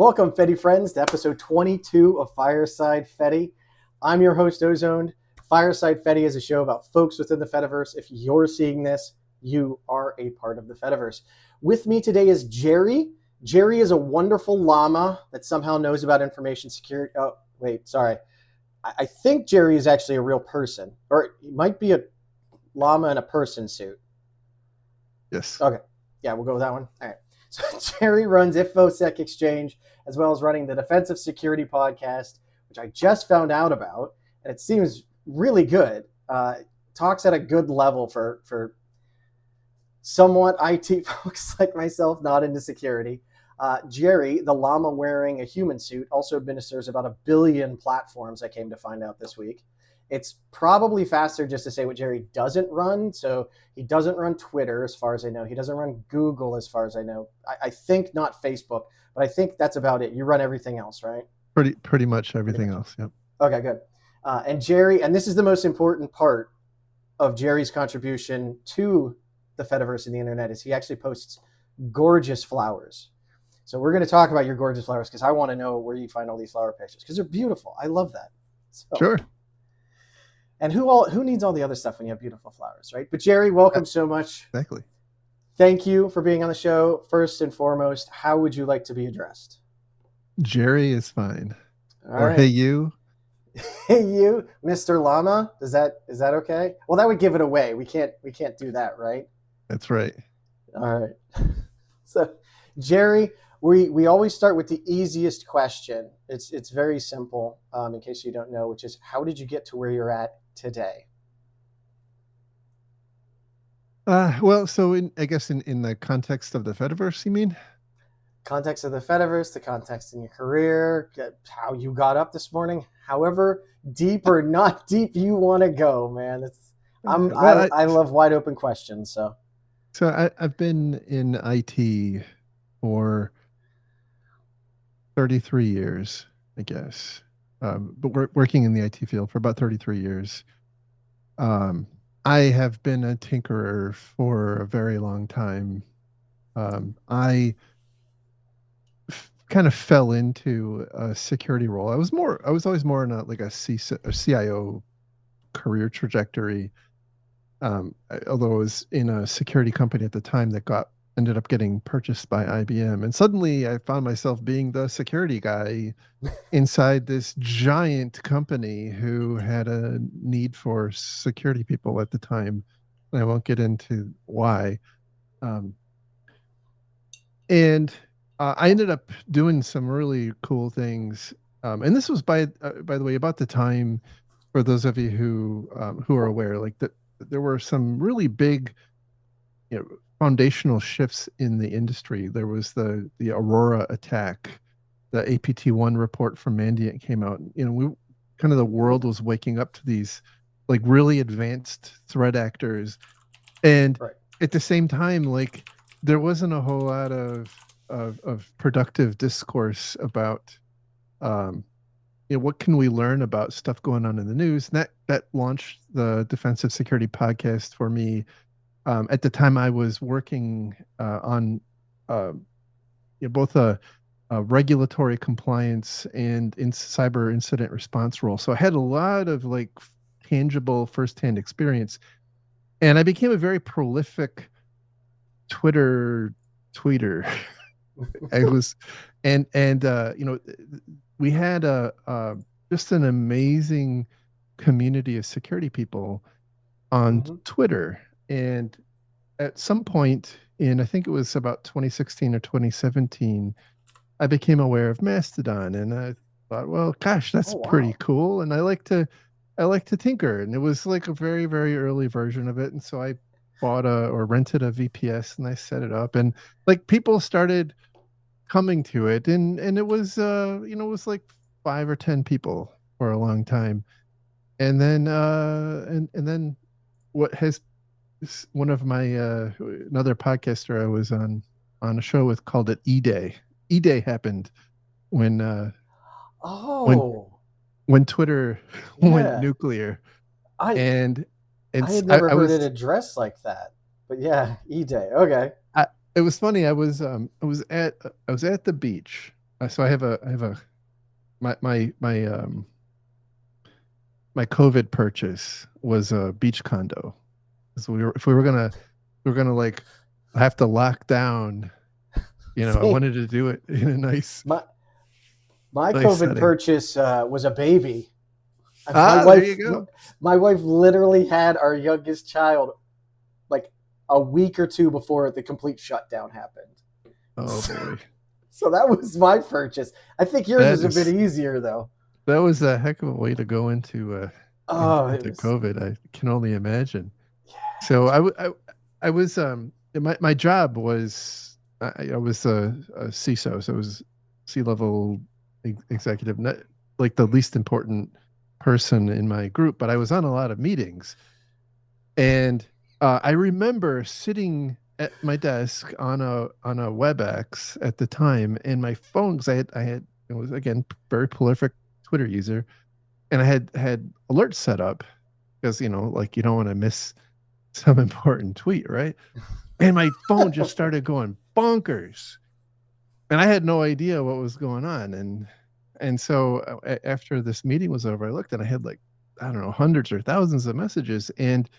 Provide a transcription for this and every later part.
Welcome, Fedi Friends, to episode 22 of Fireside Fedi. I'm your host, Ozoned. Fireside Fedi is a show about folks within the Fediverse. If you're seeing this, you are a part of the Fediverse. With me today is Jerry. Jerry is a wonderful llama that somehow knows about information security. Oh, wait, sorry. I think Jerry is actually a real person, or he might be a llama in a person suit. Yes. Okay. Yeah, we'll go with that one. All right. So Jerry runs Infosec Exchange, as well as running the Defensive Security podcast, which I just found out about, and it seems really good. Talks at a good level for somewhat IT folks like myself, not into security. Jerry, the llama wearing a human suit, also administers about 1 billion platforms, I came to find out this week. It's probably faster just to say what Jerry doesn't run. So he doesn't run Twitter, as far as I know. He doesn't run Google, as far as I know. I think not Facebook, but I think that's about it. You run everything else, right? Pretty much everything else. Yep. Okay, good. And Jerry, and this is the most important part of Jerry's contribution to the Fediverse and the internet, is he actually posts gorgeous flowers. So we're going to talk about your gorgeous flowers because I want to know where you find all these flower pictures because they're beautiful. I love that. So, sure. And who needs all the other stuff when you have beautiful flowers, right? But Jerry, welcome so much. Exactly. Thank you for being on the show. First and foremost, how would you like to be addressed? Jerry is fine. All or right. Hey you. Hey you, Mr. Llama. Is that okay? Well, that would give it away. We can't do that, right? That's right. All right. So, Jerry, we always start with the easiest question. It's very simple, in case you don't know, which is, how did you get to where you're at today? Well, so I guess in the context of the Fediverse, you mean? Context of the Fediverse, the context in your career, how you got up this morning, however deep or not deep you want to go, man. I love wide open questions. So I've been in IT for 33 years, I guess. But working in the IT field for about 33 years. I have been a tinkerer for a very long time. I kind of fell into a security role. I was always more in a CIO career trajectory. Although I was in a security company at the time that ended up getting purchased by IBM, and suddenly I found myself being the security guy inside this giant company who had a need for security people at the time. I won't get into why. And I ended up doing some really cool things. And this was by the way, about the time, for those of you who are aware, like that there were some really big, foundational shifts in the industry. There was the Aurora attack, the APT1 report from Mandiant came out. The world was waking up to these like really advanced threat actors, and Right. At the same time, like there wasn't a whole lot of productive discourse about what can we learn about stuff going on in the news. And that launched the Defensive Security podcast for me. At the time, I was working on both a regulatory compliance and in cyber incident response role. So I had a lot of like tangible firsthand experience, and I became a very prolific tweeter. I was, and we had just an amazing community of security people on Twitter. And at some point I think it was about 2016 or 2017, I became aware of Mastodon, and I thought, well, gosh, that's pretty cool. And I like to tinker. And it was like a very, very early version of it. And so I bought or rented a VPS and I set it up, and like people started coming to it, and it was it was like 5 or 10 people for a long time. And then and then what has one of my another podcaster I was on a show with called it E-Day. E-Day happened when when Twitter went nuclear. I had never heard it addressed like that. But yeah, E-Day. Okay. It was funny. I was at the beach, so I have a my my COVID purchase was a beach condo. So if we were gonna like have to lock down, I Same. wanted to do it in a My my nice COVID setting. purchase was a baby. My Ah, there wife, you go. my wife literally had our youngest child like a week or two before the complete shutdown happened. Oh boy. So that was my purchase. I think yours That was a bit is easier though. that was a heck of a way to go Oh, it into was. COVID. I can only imagine. Yeah, it So was. I was my job was I was a CISO, so I was C-level executive, not like the least important person in my group, but I was on a lot of meetings. And I remember sitting at my desk on a WebEx at the time, and my phone, because I had it was again very prolific Twitter user, and I had alerts set up because like you don't want to miss some important tweet, right? And my phone just started going bonkers, and I had no idea what was going on. And so after this meeting was over, I looked and I had like I don't know hundreds or thousands of messages, and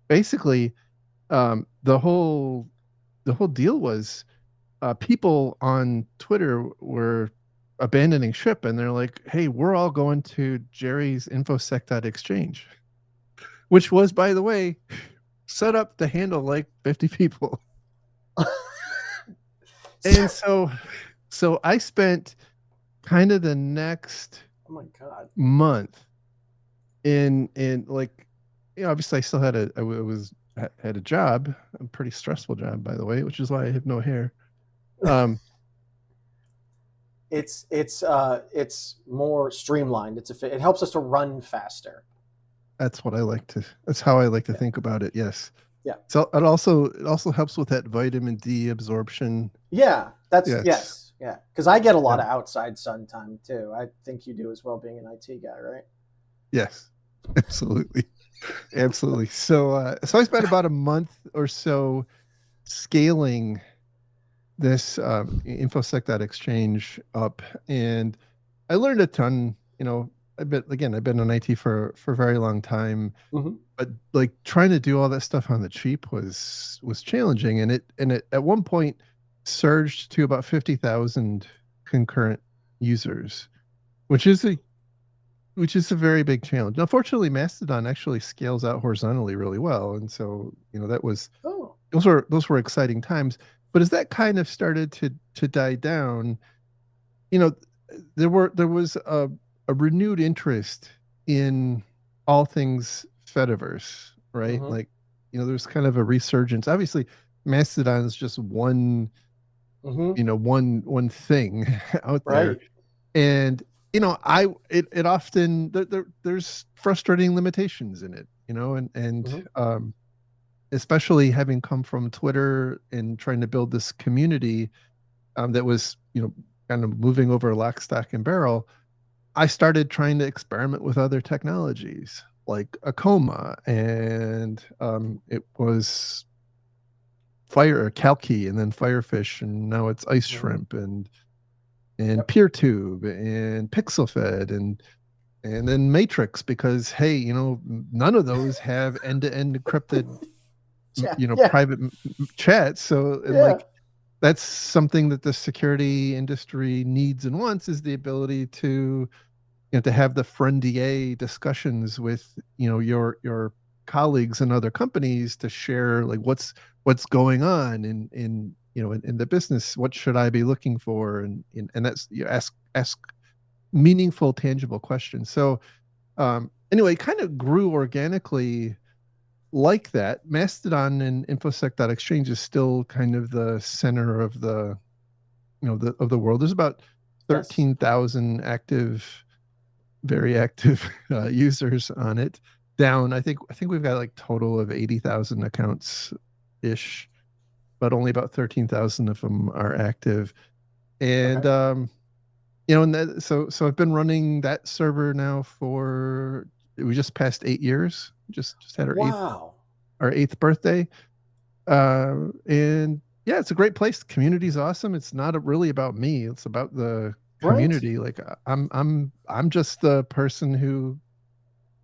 basically the whole deal was people on Twitter were abandoning ship, and they're like, "Hey, we're all going to Jerry's Infosec Exchange," which was, by the way, set up to handle like 50 people. And so I spent kind of the next Oh my god. month in like obviously I still had a I was had a job, a pretty stressful job, by the way, which is why I have no hair. Um, It's more streamlined. It helps us to run faster. that's how I like to Yeah. think about it. Yes. Yeah. So it also helps with that vitamin D absorption. Yeah. That's Yes. yes. Yeah. Because I get a lot Yeah. of outside sun time too. I think you do as well, being an IT guy, right? Yes. Absolutely. Absolutely. So I spent about a month or so scaling this infosec exchange up, and I learned a ton. I've been in IT for a very long time, Mm-hmm. but like trying to do all that stuff on the cheap was challenging, and it at one point surged to about 50,000 concurrent users, which is a very big challenge. Now, fortunately, Mastodon actually scales out horizontally really well, and so that was Oh. those were exciting times. But as that kind of started to die down, you know, there was a renewed interest in all things Fediverse, right? Mm-hmm. Like, there's kind of a resurgence. Obviously, Mastodon is just one, Mm-hmm. one thing out there, Right. and it often there's frustrating limitations in it, and Mm-hmm. especially having come from Twitter and trying to build this community that was kind of moving over lock, stock, and barrel. I started trying to experiment with other technologies like Akoma, and it was Fire or Calkey, and then Firefish, and now it's Ice Mm-hmm. Shrimp, and Yep. PeerTube, and PixelFed, and then Matrix, because hey, none of those have end-to-end encrypted, Yeah. Yeah. private chats. So, and Yeah. like that's something that the security industry needs and wants, is the ability to have the friendier discussions with your colleagues and other companies to share like what's going on in the business. What should I be looking for? And that's, you ask meaningful, tangible questions. So anyway, it kind of grew organically like that. Mastodon and infosec exchange is still kind of the center of the of the world. There's about Yes. 13,000 active, very active users on it. Down, I think we've got like total of 80,000 accounts ish, but only about 13,000 of them are active. And Okay. and so I've been running that server now for, we just passed 8 years. Just had Wow. our eighth birthday. And yeah, it's a great place. The community's awesome. It's not really about me. It's about the community. Like I'm just the person who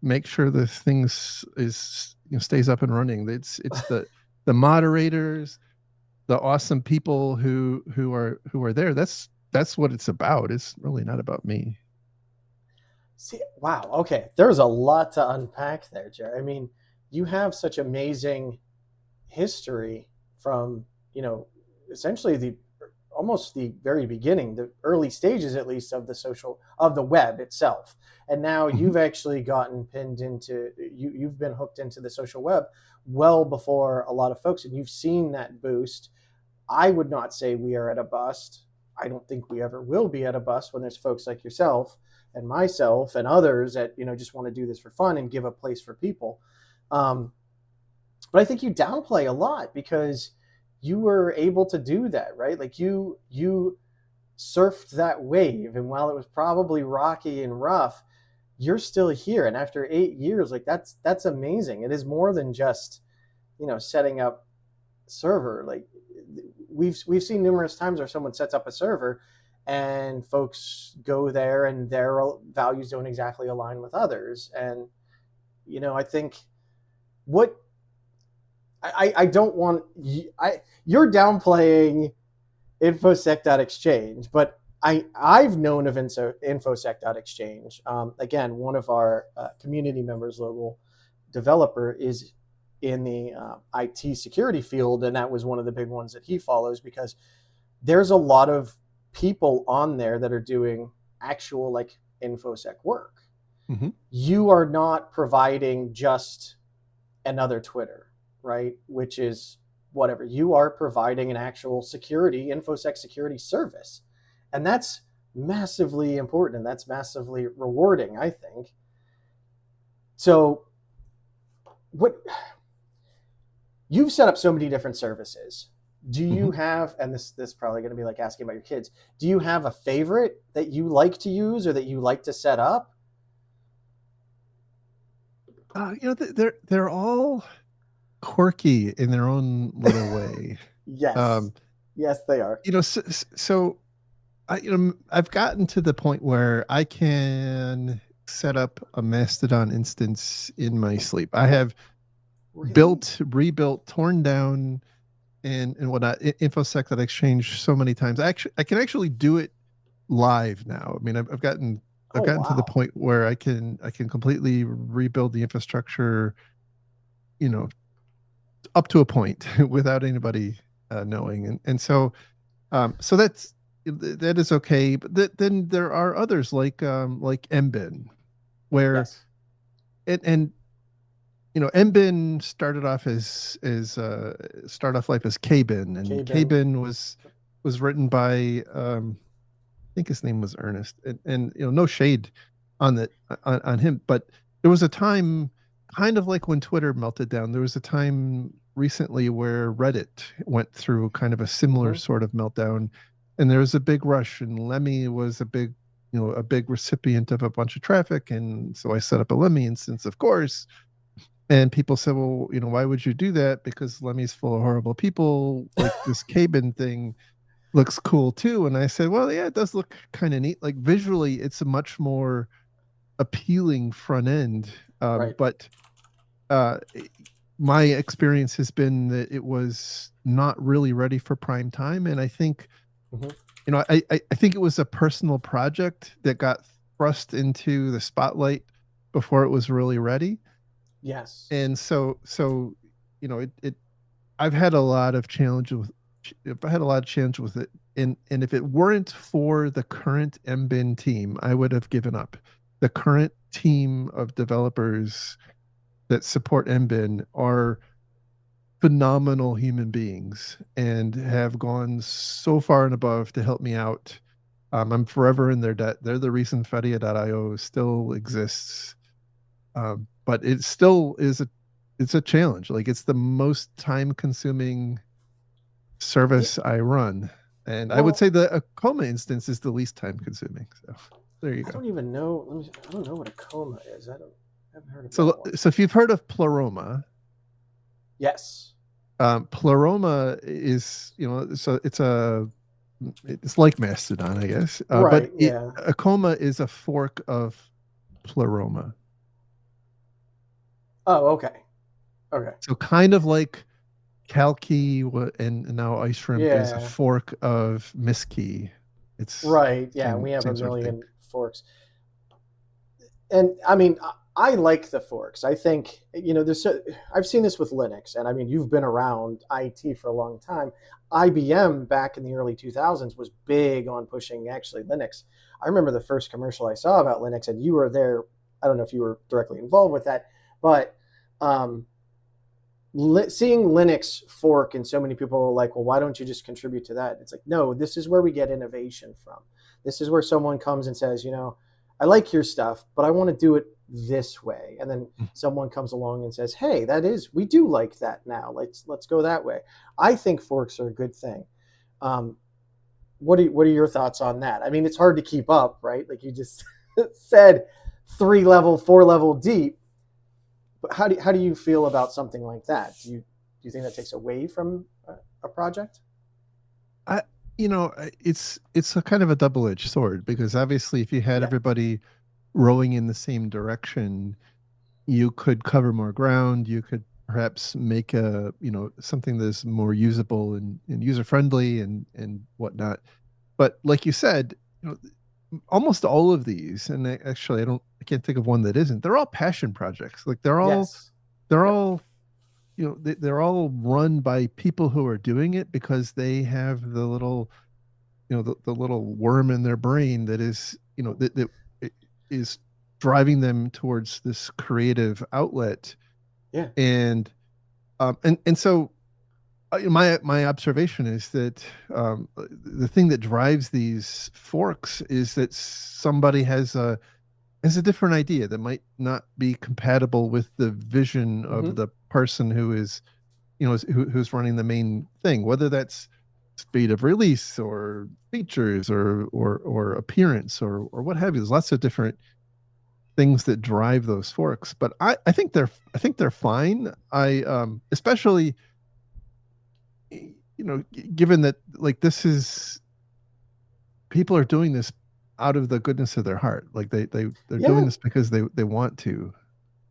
makes sure the things is stays up and running. It's the moderators, the awesome people who are there. That's what it's about. It's really not about me. See, wow. Okay, there's a lot to unpack there, Jerry. I mean, you have such amazing history from essentially the almost the very beginning, the early stages at least of the social of the web itself, and now Mhm. you've actually gotten pinned into you've been hooked into the social web well before a lot of folks, and you've seen that boost. I would not say we are at a bust. I don't think we ever will be at a bust when there's folks like yourself and myself and others that just want to do this for fun and give a place for people. Um, but I think you downplay a lot because you were able to do that, right? Like you surfed that wave, and while it was probably rocky and rough, you're still here. And after 8 years, like that's amazing. It is more than just setting up server. Like we've seen numerous times where someone sets up a server and folks go there and their values don't exactly align with others. And I think what I don't want you're downplaying infosec.exchange, but I've known of infosec.exchange. Again, one of our community members, local developer, is in the IT security field, and that was one of the big ones that he follows because there's a lot of people on there that are doing actual like infosec work. Mm-hmm. You are not providing just another Twitter, right? Which is whatever. You are providing an actual security, infosec security service. And that's massively important and that's massively rewarding, I think. So what you've set up so many different services. Do you have, and this is probably going to be like asking about your kids, do you have a favorite that you like to use or that you like to set up? They're all quirky in their own little way. Yes. Yes, they are. So I've gotten to the point where I can set up a Mastodon instance in my sleep. I have Really? built, rebuilt, torn down, and whatnot. Infosec.exchange so many times. I can actually do it live now. I mean, I've Oh, gotten to the wow. point where I can completely rebuild the infrastructure, you know, up to a point without anybody knowing, and so that is okay. But then there are others like mbin, where Yes. and mbin started off as start off life as kbin, and K-Bin. kbin was written by I think his name was Ernest, and no shade on that on him, but there was a time, kind of like when Twitter melted down. There was a time recently where Reddit went through kind of a similar Mm-hmm. sort of meltdown, and there was a big rush, and Lemmy was a big recipient of a bunch of traffic, and so I set up a Lemmy instance, of course. And people said, well, why would you do that? Because Lemmy's full of horrible people. Like this Cabin thing looks cool too. And I said, well, yeah, it does look kind of neat. Like visually, it's a much more appealing front end. Right. But uh, my experience has been that it was not really ready for prime time. And I think, Mm-hmm. I think it was a personal project that got thrust into the spotlight before it was really ready. Yes. And so it I've had a lot of challenge with if I had a lot of challenge with it, and if it weren't for the current mbin team, I would have given up. The current team of developers that support mbin are phenomenal human beings and have gone so far and above to help me out. I'm forever in their debt. They're the reason Fedia.io still exists. But it still is it's a challenge. Like it's the most time consuming Yeah. service I run. And I would Well, say the Acoma instance is the least time consuming. So there you I go. don't even know. I don't know what a coma is. I haven't heard of that So one. so if you've heard of Pleroma, Yes. Pleroma is, so it's a it's like Mastodon, I guess. But Right. Yeah. Akoma is a fork of Pleroma. Oh, okay. Okay. So kind of like Calkey and now Ice Shrimp is a Yeah. fork of Miskey. It's Right. Yeah. same We have a same sort of thing. million forks. And I mean, I like the forks. I think, I've seen this with Linux, and I mean, you've been around IT for a long time. IBM back in the early 2000s was big on pushing actually Linux. I remember the first commercial I saw about Linux, and you were there. I don't know if you were directly involved with that, but um, seeing Linux fork and so many people are like, well, why don't you just contribute to that? It's like, no, this is where we get innovation from. This is where someone comes and says, I like your stuff, but I want to do it this way. And then someone comes along and says, hey, we do like that now. Let's go that way. I think forks are a good thing. What are your thoughts on that? I mean, it's hard to keep up, right? Like you just said, 3 level, 4 level deep. But how do you feel about something like that? Do you think that takes away from a project? I it's a kind of a double-edged sword because obviously if you had Yeah. everybody rowing in the same direction, you could cover more ground. You could perhaps make something that's more usable and user friendly and whatnot. But like you said, almost all of these, and actually I can't think of one that isn't. They're all passion projects. Like Yes. they're Yep. all they're all run by people who are doing it because they have the little the little worm in their brain that is that is driving them towards this creative outlet. Yeah. And so my observation is that the thing that drives these forks is that somebody has a different idea that might not be compatible with the vision of Mm-hmm. the person who is who's running the main thing, whether that's speed of release or features or appearance or what have you. There's lots of different things that drive those forks, but I think they're fine. I especially given that like this is people are doing this out of the goodness of their heart, like they're doing Yeah. this because they want to.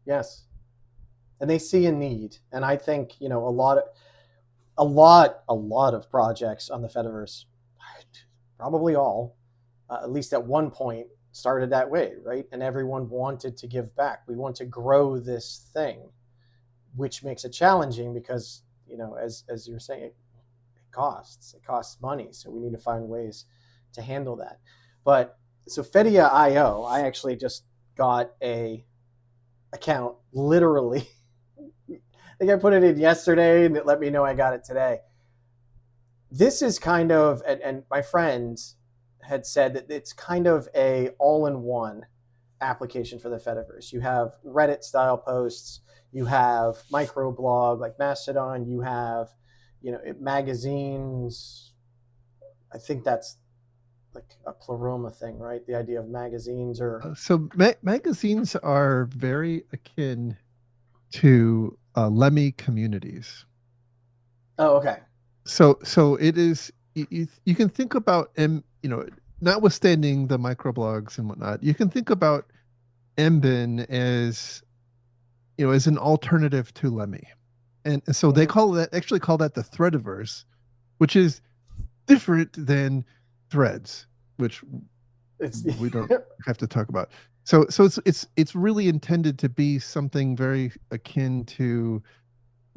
Yes. And they see a need, and I think a lot of projects on the Fediverse, probably all, at least at one point, started that way, right? And everyone wanted to give back. We want to grow this thing, which makes it challenging because as you're saying, it costs money, so we need to find ways to handle that. But so Fedia IO, I actually just got a account literally. I think I put it in yesterday and it let me know I got it today. This is kind of, and my friends had said that it's kind of a all-in-one application for the Fediverse. You have Reddit style posts, you have microblog like Mastodon, you have magazines. I think that's like a pleroma thing, right? The idea of magazines or So magazines are very akin to Lemmy communities. oh, okay. So it is you can think about notwithstanding the microblogs and whatnot, you can think about Mbin as as an alternative to Lemmy. And so they Mm-hmm. call that the Threadiverse, which is different than Threads, which It's we don't have to talk about. So it's really intended to be something very akin to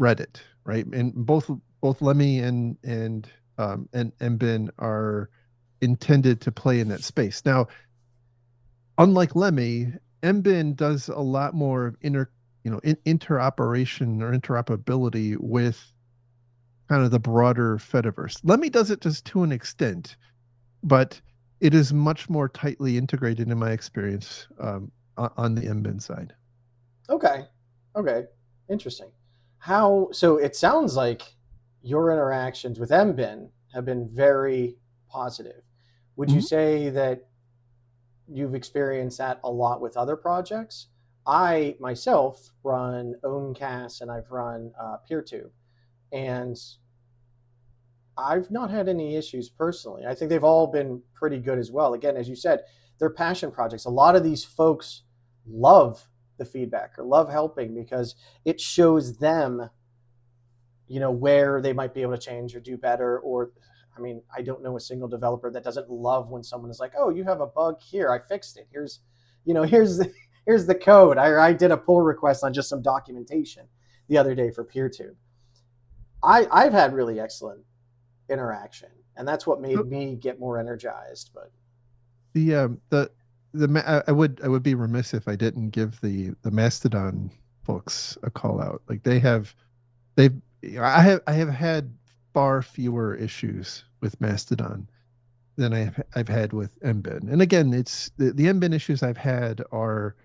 Reddit, right? And both Lemmy and Ben are intended to play in that space. Now, unlike Lemmy, Mbin does a lot more interoperation or interoperability with kind of the broader Fediverse. Lemmy does it just to an extent, but it is much more tightly integrated in my experience on the Mbin side. okay. Okay. Interesting. So it sounds like your interactions with MBIN have been very positive. Would you Mhm. say that you've experienced that a lot with other projects? I myself run OwnCast and I've run PeerTube, and I've not had any issues personally. I think they've all been pretty good as well. Again, as you said, they're passion projects. A lot of these folks love the feedback or love helping because it shows them, where they might be able to change or do better. Or, I mean, I don't know a single developer that doesn't love when someone is like, "Oh, you have a bug here. I fixed it. Here's here's the code. I did a pull request on just some documentation the other day for PeerTube." I've had really excellent interaction, and that's what made So me get more energized. But I would be remiss if I didn't give the Mastodon folks a call out. Like they've I have had far fewer issues with Mastodon than I've had with Mbin. And again, it's the Mbin issues I've had are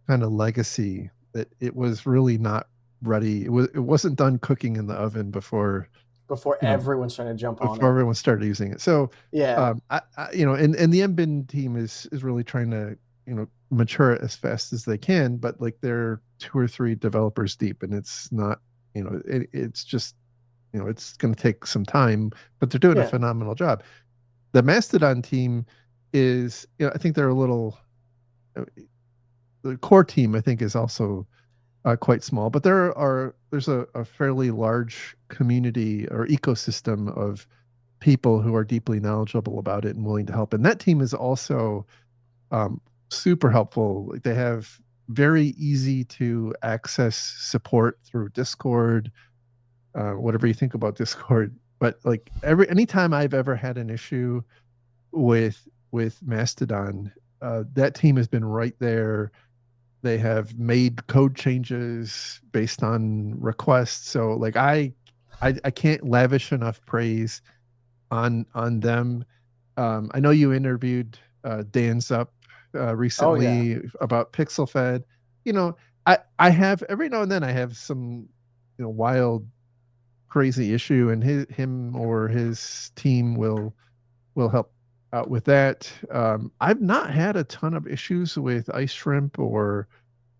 kind of legacy, that it was really not ready. It wasn't done cooking in the oven before you know everyone's trying to jump on before it. everyone started using it. So Yeah. and the Mbin team is really trying to mature it as fast as they can, but like they're two or three developers deep, and it's not it's just it's going to take some time, but they're doing a Yeah. phenomenal job. The Mastodon team is, I think they're a little, uh, the core team I think is also quite small, but there's a fairly large community or ecosystem of people who are deeply knowledgeable about it and willing to help. And that team is also um, super helpful. Like they have very easy to access support through Discord, whatever you think about Discord. But like anytime I've ever had an issue with Mastodon, that team has been right there. They have made code changes based on requests. So like I can't lavish enough praise on them. I know you interviewed Dan's up Oh yeah. recently about Pixel Fed. You know, I have every now and then I have some wild crazy issue, and him or his team will help out with that. I've not had a ton of issues with ice shrimp or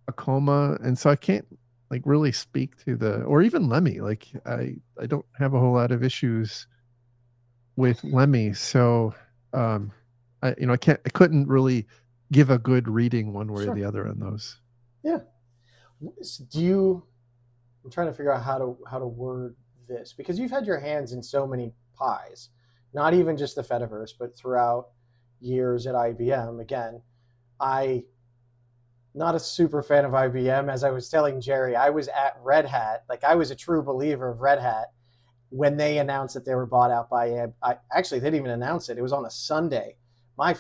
Akoma, and so I can't like really speak to the or even Lemmy. Like I don't have a whole lot of issues with Lemmy, so um, I couldn't really give a good reading one way or Sure. the other on those. Yeah. Do you? I'm trying to figure out how to word this because you've had your hands in so many pies, not even just the Fediverse, but throughout years at IBM. Again, I not a super fan of IBM. As I was telling Jerry, I was at Red Hat. Like I was a true believer of Red Hat when they announced that they were bought out by. Actually, they didn't even announce it. It was on a Sunday. My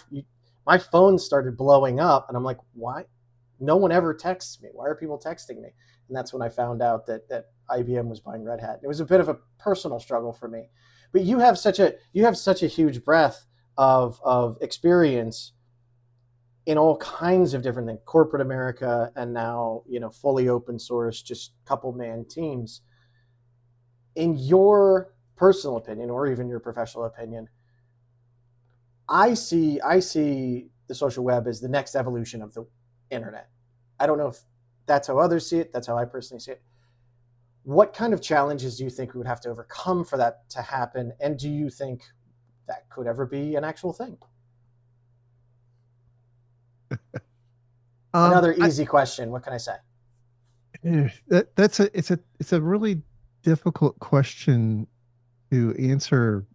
my phone started blowing up, and I'm like, why? No one ever texts me. Why are people texting me? And that's when I found out that IBM was buying Red Hat. It was a bit of a personal struggle for me. But you have such a huge breadth of experience in all kinds of different things, corporate America, and now fully open source, just couple man teams. In your personal opinion, or even your professional opinion, I see the social web as the next evolution of the internet. I don't know if that's how others see it. That's how I personally see it. What kind of challenges do you think we would have to overcome for that to happen? And do you think that could ever be an actual thing? Another I easy question. What can I say? that's it's a really difficult question to answer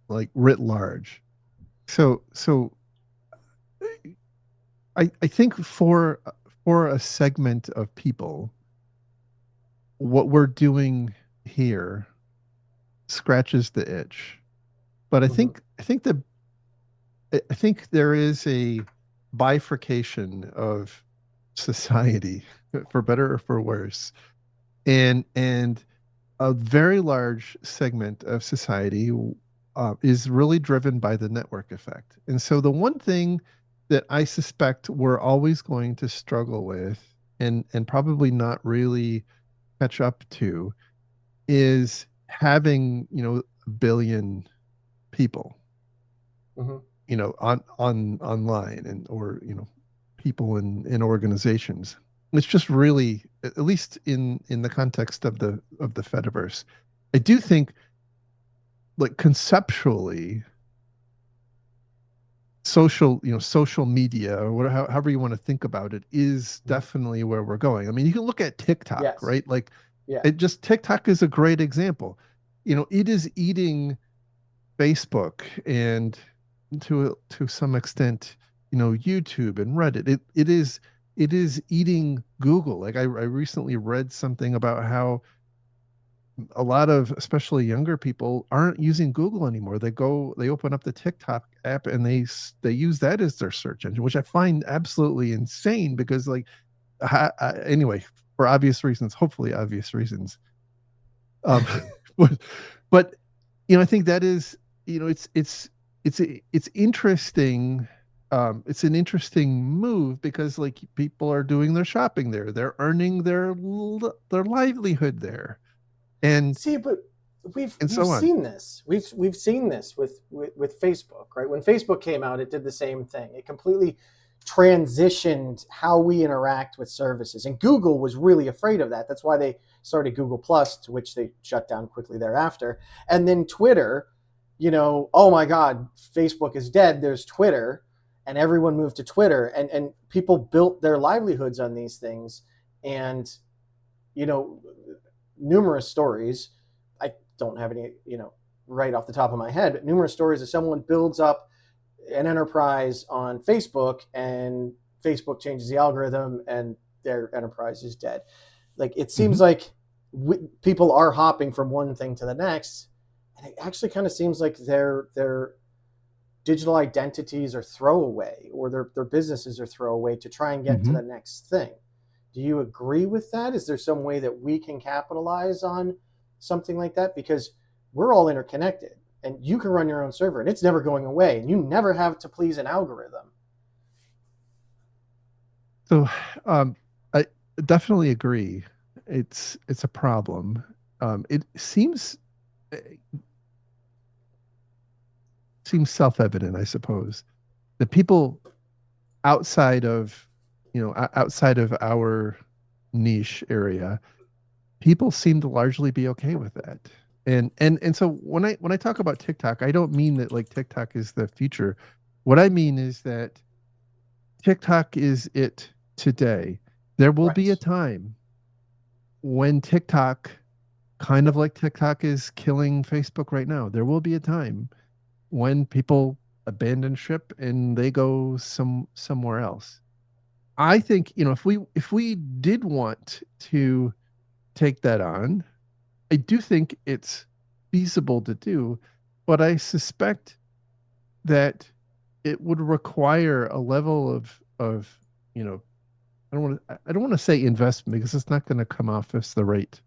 like writ large. So I think for a segment of people, what we're doing here scratches the itch. But I Mm-hmm. think I think the I think there is a bifurcation of society, for better or for worse, and a very large segment of society is really driven by the network effect. And so the one thing that I suspect we're always going to struggle with and probably not really catch up to is having, a billion people, Mm-hmm. on online and or, people in organizations. It's just really, at least in the context of the Fediverse. I do think like conceptually, social media, or whatever, however you want to think about it, is definitely where we're going. I mean, you can look at TikTok, Yes. right? Like, Yeah. TikTok is a great example. It is eating Facebook, and to some extent, YouTube and Reddit. It is eating Google. Like, I recently read something about how a lot of, especially younger people, aren't using Google anymore. They open up the TikTok app, and they use that as their search engine, which I find absolutely insane, because, like, anyway, for obvious reasons, hopefully obvious reasons. Um, but but I think that is, it's interesting. It's an interesting move, because, like, people are doing their shopping there. They're earning their livelihood there, and See, but we've so on. seen this. We've seen this with Facebook, right? When Facebook came out, it did the same thing. It completely transitioned how we interact with services. And Google was really afraid of that. That's why they started Google Plus, to which they shut down quickly thereafter. And then Twitter, oh my God, Facebook is dead. There's Twitter. And everyone moved to Twitter. And people built their livelihoods on these things. And, you know, numerous stories. I don't have any, right off the top of my head, but numerous stories of someone builds up an enterprise on Facebook, and Facebook changes the algorithm and their enterprise is dead. Like, it seems Mhm. like people are hopping from one thing to the next, and it actually kind of seems like their digital identities are throwaway, or their businesses are throwaway to try and get to Mhm. the next thing. Do you agree with that? Is there some way that we can capitalize on something like that? Because we're all interconnected, and you can run your own server and it's never going away, and you never have to please an algorithm. So, I definitely agree. It's a problem. It seems self-evident, I suppose, that people outside of, outside of our niche area, people seem to largely be okay with that. And so when I talk about TikTok, I don't mean that, like, TikTok is the future. What I mean is that TikTok is it today. There will be a Right. time when TikTok, kind of Yep. like TikTok is killing Facebook right now, there will be a time when people abandon ship and they go somewhere else. I think, if we did want to take that on, I do think it's feasible to do, but I suspect that it would require a level of, you know, I don't want to say investment, because it's not going to come off as the right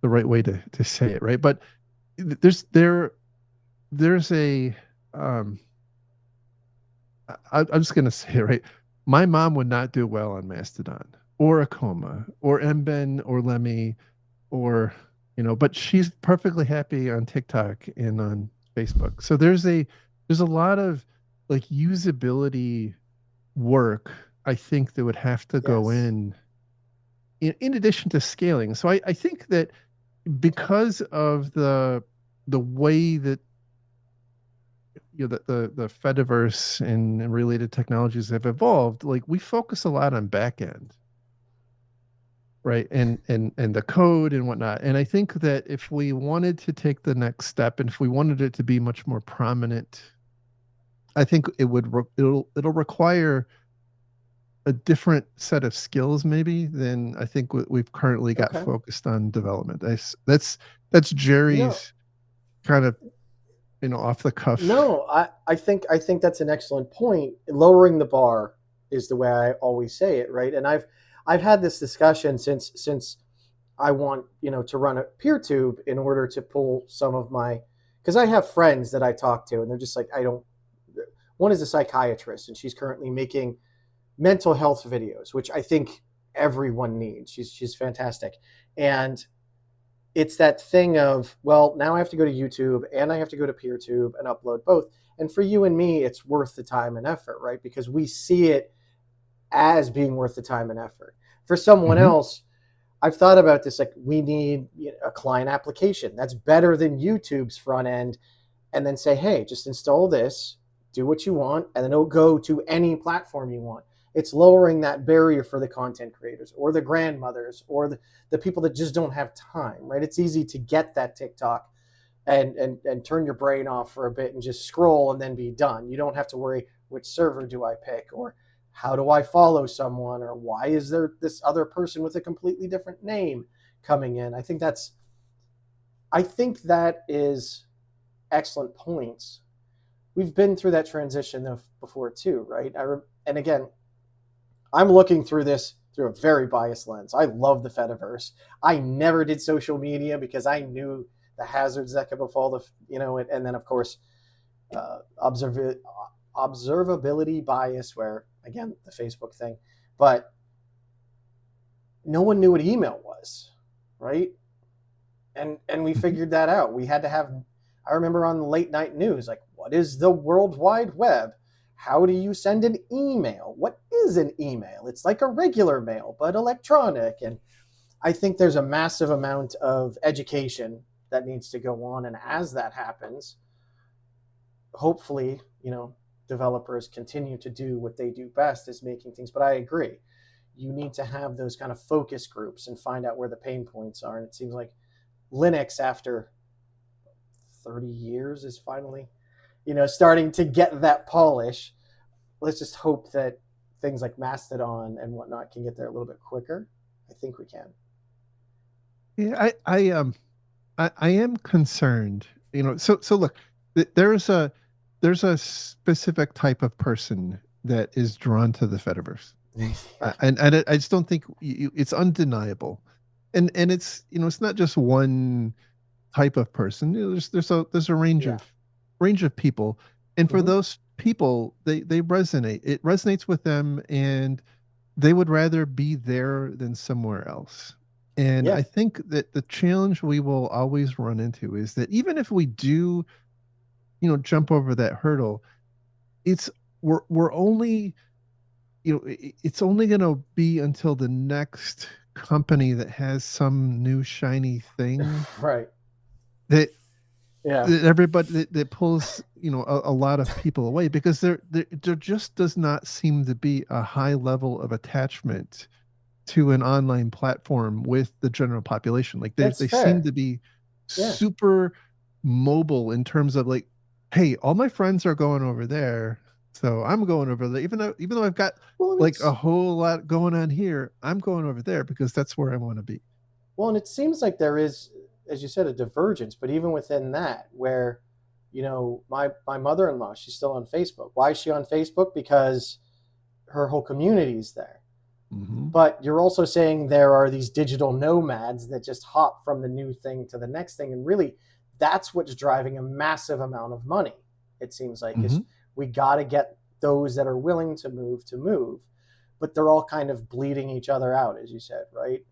way to say it, right? But there's there there's a um I'm just going to say it, right. My mom would not do well on Mastodon or Akoma or Mben or Lemmy, or, but she's perfectly happy on TikTok and on Facebook. So there's a lot of, like, usability work, I think, that would have to go Yes. in addition to scaling. So I think that, because of the way that, the Fediverse and related technologies have evolved, like, we focus a lot on back end, right, and the code and whatnot. And I think that if we wanted to take the next step, and if we wanted it to be much more prominent, I think it'll require a different set of skills, maybe, than I think we've currently got Okay. focused on development. That's No, Jerry's kind of, off the cuff. no, I think that's an excellent point. Lowering the bar is the way I always say it, right? And I've had this discussion since I want, to run a peer tube in order to pull some of my, because I have friends that I talk to and they're just like, I don't, one is a psychiatrist and she's currently making mental health videos, which I think everyone needs. She's fantastic. And it's that thing of, well, now I have to go to YouTube and I have to go to PeerTube and upload both. And for you and me, it's worth the time and effort, right? Because we see it as being worth the time and effort. For someone Hmm. else, I've thought about this. Like, we need a client application that's better than YouTube's front end, and then say, hey, just install this, do what you want, and then it'll go to any platform you want. It's lowering that barrier for the content creators or the grandmothers or the people that just don't have time, right? It's easy to get that TikTok and turn your brain off for a bit and just scroll and then be done. You don't have to worry, which server do I pick, or how do I follow someone, or why is there this other person with a completely different name coming in. I think that is excellent points. We've been through that transition before too, right? And again, I'm looking through this through a very biased lens. I love the Fediverse. I never did social media because I knew the hazards that could befall and then of course, observability bias, where again, the Facebook thing, but no one knew what email was, right? And we figured that out. We had to have, I remember on the late night news, like, what is the World Wide Web? How do you send an email? What is an email? It's like a regular mail, but electronic. And I think there's a massive amount of education that needs to go on. And as that happens, hopefully, developers continue to do what they do best, is making things. But I agree. You need to have those kind of focus groups and find out where the pain points are. And it seems like Linux, after 30 years, is finally, starting to get that polish. Let's just hope that things like Mastodon and whatnot can get there a little bit quicker. I think we can. Yeah, I am concerned. So look, there's a specific type of person that is drawn to the Fediverse, and I just don't think it's undeniable, and it's not just one type of person. There's a range of people, and for those people, they resonate. It resonates with them, and they would rather be there than somewhere else. And I think that the challenge we will always run into is that even if we do, jump over that hurdle, we're only, it's only going to be until the next company that has some new shiny thing, right? That everybody that pulls a lot of people away, because there just does not seem to be a high level of attachment to an online platform with the general population. Like they seem to be super mobile in terms of like, hey, all my friends are going over there, so I'm going over there. Even though I've got like a whole lot going on here, I'm going over there because that's where I want to be. Well, and it seems like there is, as you said, a divergence, but even within that, where, my mother-in-law, she's still on Facebook. Why is she on Facebook? Because her whole community is there. But you're also saying there are these digital nomads that just hop from the new thing to the next thing. And really, that's what's driving a massive amount of money, it seems like, is we got to get those that are willing to move, but they're all kind of bleeding each other out, as you said, right?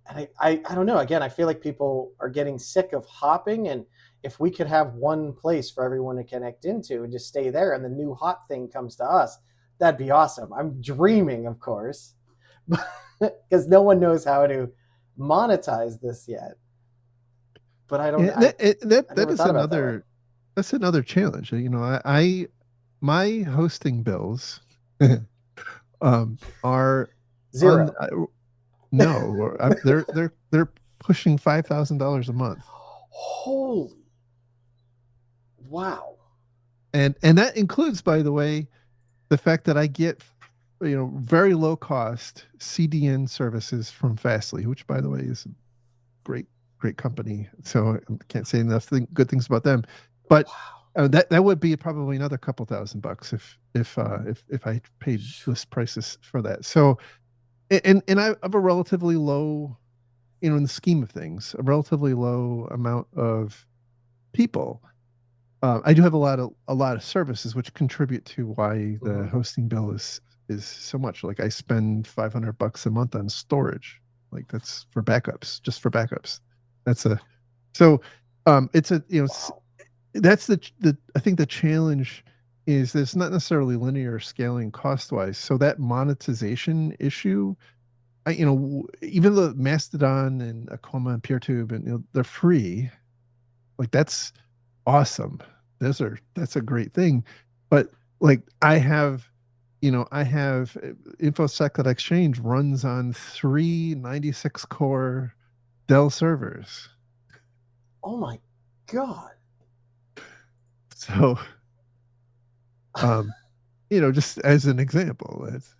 And I don't know. Again, I feel like people are getting sick of hopping. And if we could have one place for everyone to connect into and just stay there, and the new hot thing comes to us, that'd be awesome. I'm dreaming, of course, because no one knows how to monetize this yet. But I don't. That is another. That's another challenge. My hosting bills are zero. No, they're pushing $5,000 a month. Holy, wow! And that includes, by the way, the fact that I get very low cost CDN services from Fastly, which, by the way, is a great company. So I can't say enough good things about them. But that would be probably another couple $1,000 if I paid list prices for that. So and I have a relatively low, in the scheme of things, a relatively low amount of people. I do have a lot of services which contribute to why the hosting bill is so much. Like I spend $500 a month on storage. Like that's for backups, just for backups. It's a that's the I think the challenge is that it's not necessarily linear scaling cost wise. So that monetization issue even the Mastodon and Akoma and PeerTube, and they're free. Like that's awesome. That's a great thing. But like I have InfoSec Exchange runs on three 96 core Dell servers. Oh my God. So, um, just as an example, it's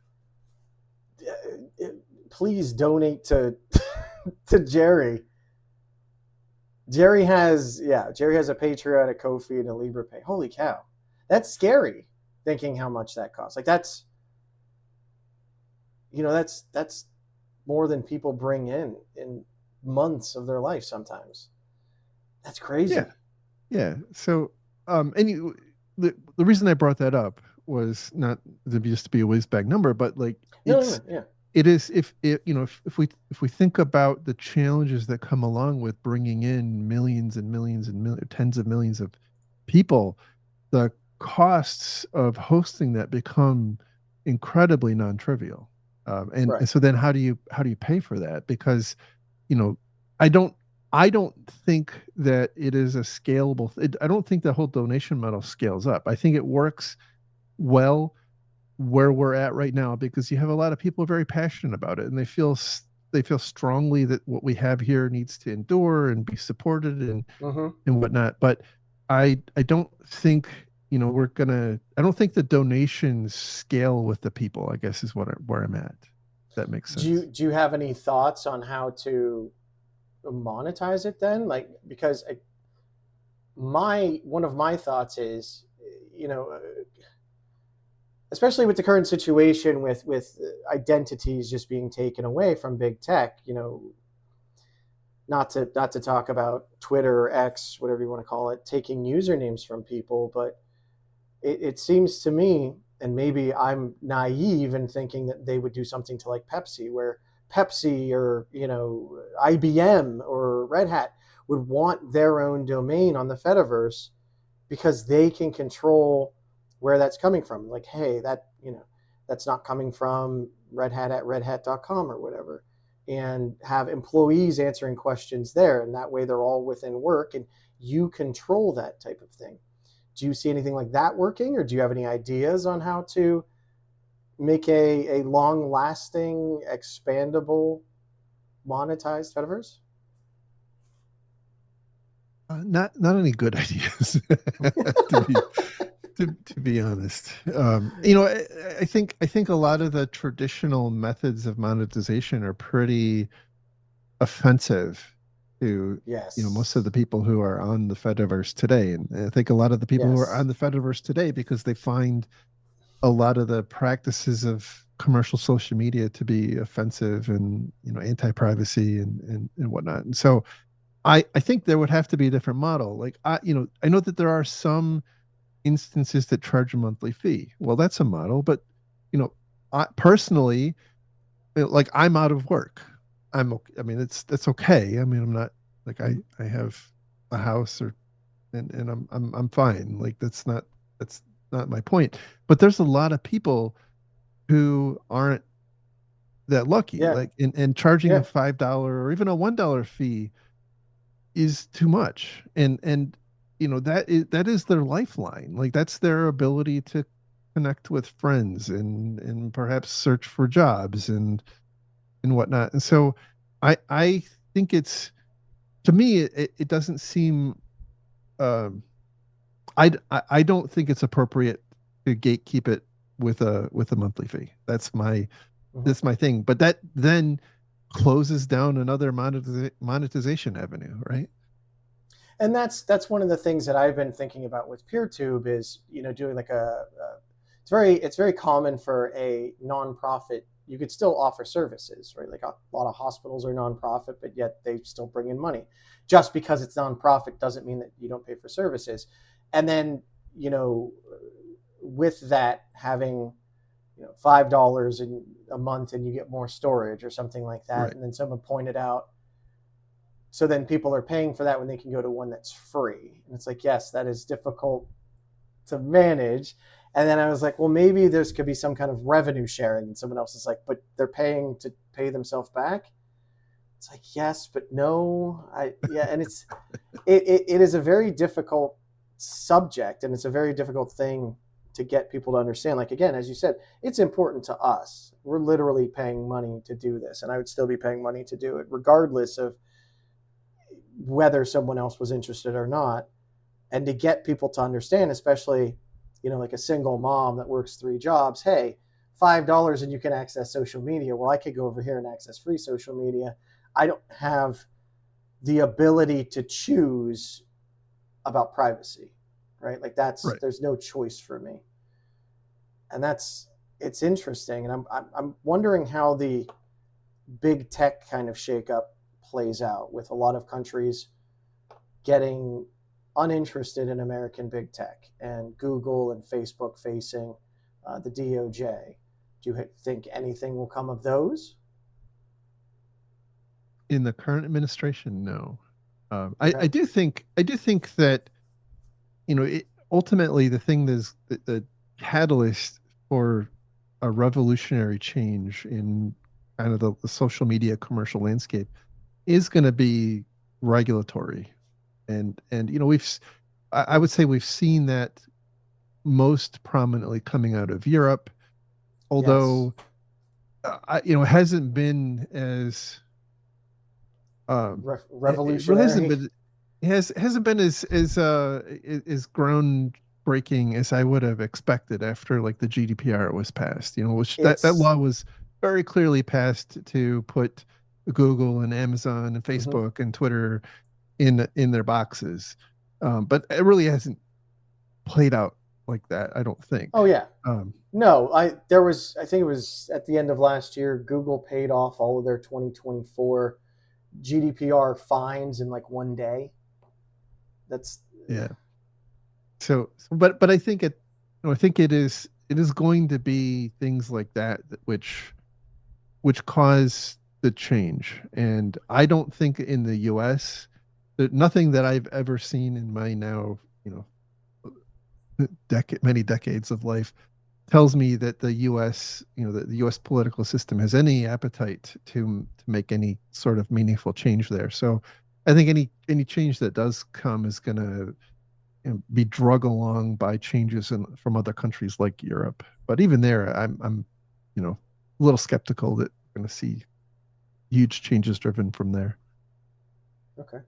Please donate to to Jerry. Jerry has a Patreon, a Ko-fi, and a LibrePay. Holy cow. That's scary thinking how much that costs. Like that's more than people bring in months of their life sometimes. That's yeah, crazy. yeah. So, the reason I brought that up was not to be just to be a whiz bag number, but like No, yeah. it is if we think about the challenges that come along with bringing in millions and millions and tens of millions of people, the costs of hosting that become incredibly non-trivial. And Right. so then how do you pay for that? Because you know I don't I don't think that it is a scalable. I don't think the whole donation model scales up. I think it works well where we're at right now because you have a lot of people very passionate about it and they feel strongly that what we have here needs to endure and be supported Mm-hmm. and whatnot. But I don't think I don't think the donations scale with the people, I guess is where I'm at. That makes sense. Do you have any thoughts on how to monetize it then? Like because my one of my thoughts is, you know, especially with the current situation with identities just being taken away from big tech, not to talk about Twitter or X, whatever you want to call it, taking usernames from people, but it seems to me, and maybe I'm naive in thinking that they would do something to like Pepsi, where Pepsi or IBM or Red Hat would want their own domain on the Fediverse because they can control where that's coming from. Like, hey, that's not coming from Red Hat at redhat.com or whatever, and have employees answering questions there, and that way they're all within work, and you control that type of thing. Do you see anything like that working, or do you have any ideas on how to make a long lasting, expandable, monetized Fediverse? Not any good ideas, to be to be honest. I think a lot of the traditional methods of monetization are pretty offensive to most of Yes. the people who are on the Fediverse today, and I think a lot of the people who are on Yes. the Fediverse today because they find a lot of the practices of commercial social media to be offensive and anti-privacy and whatnot. And so I think there would have to be a different model. Like I know that there are some instances that charge a monthly fee. Well, that's a model, but you know, I personally, like I'm out of work. I'm okay. I mean, that's okay. I mean, I'm not like I have a house and I'm fine. Like that's not my point. But there's a lot of people who aren't that lucky. Yeah. Like and charging a Yeah. $5 or even a $1 fee is too much. And that is their lifeline. Like that's their ability to connect with friends and perhaps search for jobs and whatnot. And so I think it's to me it doesn't seem um I don't think it's appropriate to gatekeep it with a monthly fee. Mhm. That's my thing. But that then closes down another monetization avenue, right? And that's one of the things that I've been thinking about with PeerTube is doing like it's very common for a nonprofit. You could still offer services, right? Like a lot of hospitals are nonprofit, but yet they still bring in money. Just because it's nonprofit doesn't mean that you don't pay for services. And then you know with that having $5 in a month and you get more storage or something like that. Right. And then someone pointed out, so then people are paying for that when they can go to one that's free. And it's like, yes, that is difficult to manage. And then I was like, well, maybe there's could be some kind of revenue sharing. And someone else is like, but they're paying to pay themselves back. It's like, yes, but no. Yeah, and it is a very difficult subject, and it's a very difficult thing to get people to understand. Like, again, as you said, it's important to us. We're literally paying money to do this, and I would still be paying money to do it regardless of whether someone else was interested or not. And to get people to understand, especially, like a single mom that works 3 jobs, hey, $5 and you can access social media. Well, I could go over here and access free social media. I don't have the ability to choose about privacy, right? Like Right. there's no choice for me. And it's interesting. And I'm wondering how the big tech kind of shakeup plays out, with a lot of countries getting uninterested in American big tech, and Google and Facebook facing the DOJ. Do you think anything will come of those? In the current administration, no. Okay. I do think that ultimately the thing that's the catalyst for a revolutionary change in kind of the social media commercial landscape is going to be regulatory, and I would say we've seen that most prominently coming out of Europe, Yes. although it hasn't been as it really hasn't Revolutionary. been hasn't been as groundbreaking as I would have expected after like the GDPR was passed. Which that It's law was very clearly passed to put Google and Amazon and mhm. Facebook and Twitter in their boxes, but it really hasn't played out like that. I don't think. Oh yeah. Um, No, I think it was at the end of last year, Google paid off all of their 2024 GDPR fines in like one day. That's yeah. But I think I think it is going to be things like that which cause the change. And I don't think in the US that nothing that I've ever seen in my now, many decades of life tells me that the US, the US political system has any appetite to make any sort of meaningful change there. So I think any change that does come is going to be drug along by changes from other countries like Europe. But even there, I'm a little skeptical that we're going to see huge changes driven from there. okay.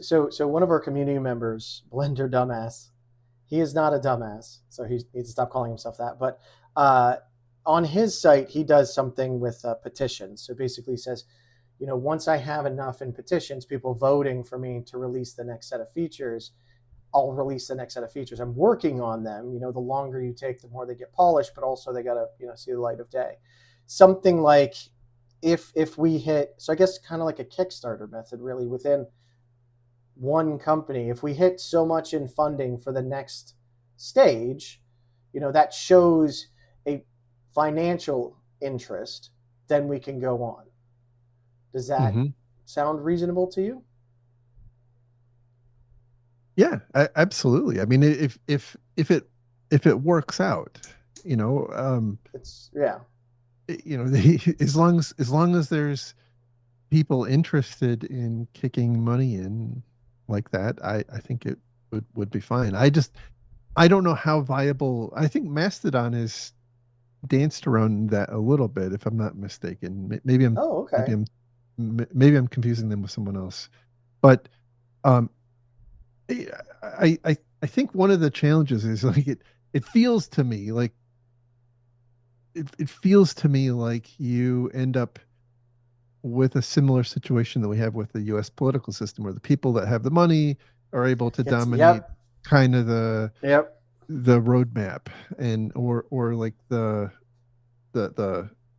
So one of our community members, Blender Dumbass, he is not a dumbass, so he needs to stop calling himself that. But uh, on his site, he does something with petitions. So basically, he says, once I have enough in petitions, people voting for me to release the next set of features, I'll release the next set of features. I'm working on them. The longer you take, the more they get polished, but also they got to see the light of day. Something like, if we hit, so I guess kind of like a Kickstarter method, really, within one company, if we hit so much in funding for the next stage, that shows a financial interest, then we can go on. Does that Hmm. sound reasonable to you? Yeah, absolutely. I mean, if it works out, you know, um, It's yeah. as long as there's people interested in kicking money in like that, I think it would be fine. I don't know how viable. I think Mastodon is danced around that a little bit, if I'm not mistaken. Oh, Maybe okay. I'm maybe I'm confusing them with someone else. But um, I think one of the challenges is like it feels to me like it feels to me like you end up with a similar situation that we have with the U.S. political system, where the people that have the money are able to It's dominate yep. kind of the Yep. the roadmap and or like the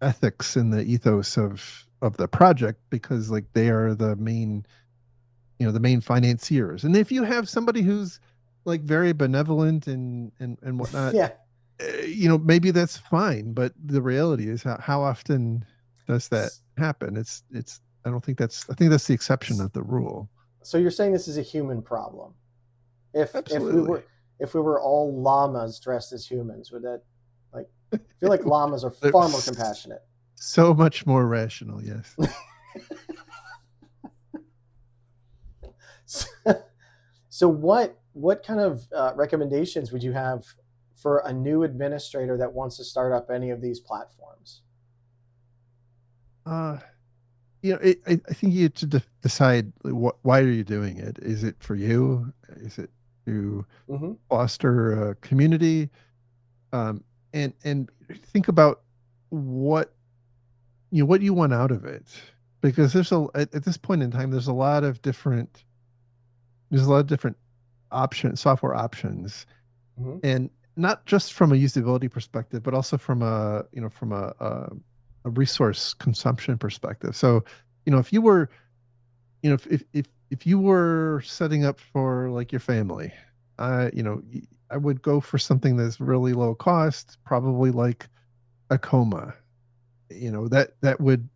ethics and the ethos of the project, because like they are the main financiers. And if you have somebody who's like very benevolent and whatnot, Yeah. maybe that's fine. But the reality is, how often does that happen? I think that's the exception, not the rule. So you're saying this is a human problem. If we were Absolutely. if we were all llamas dressed as humans? Would that, like, I feel like llamas are They're far more compassionate. so much more rational, yes. So what kind of recommendations would you have for a new administrator that wants to start up any of these platforms? Uh, I think you have to decide why are you doing it? Is it for you? Is it to Mm-hmm. foster a community? Um, and think about what what you want out of it, because at this point in time there's a lot of different software options, Mm-hmm. and not just from a usability perspective, but also from a resource consumption perspective. So, if you were, if you were setting up for like your family, I would go for something that's really low cost, probably like a coma. That would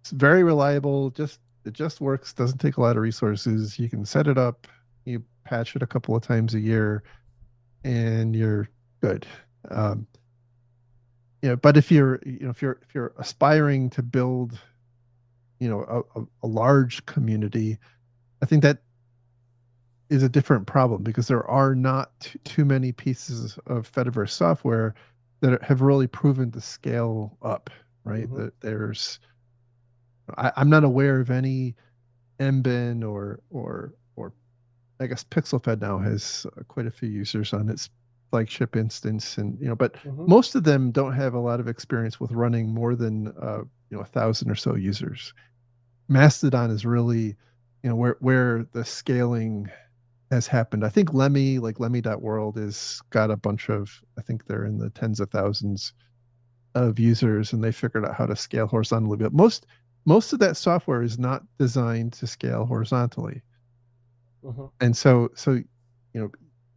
it's very reliable. It just works. Doesn't take a lot of resources. You can set it up. You patch it a couple of times a year, and you're good. Um, but if you're aspiring to build, a large community, I think that is a different problem because there are not too many pieces of Fediverse software that have really proven to scale up. Right? Mm-hmm. That I'm not aware of any Mbin or I guess PixelFed now has quite a few users on its flagship instance, and but Mm-hmm. most of them don't have a lot of experience with running more than 1,000 or so users. Mastodon is really where the scaling has happened. I think Lemmy.world is got a bunch of, I think they're in the tens of thousands of users, and they figured out how to scale horizontally. But most of that software is not designed to scale horizontally. Mm-hmm. And so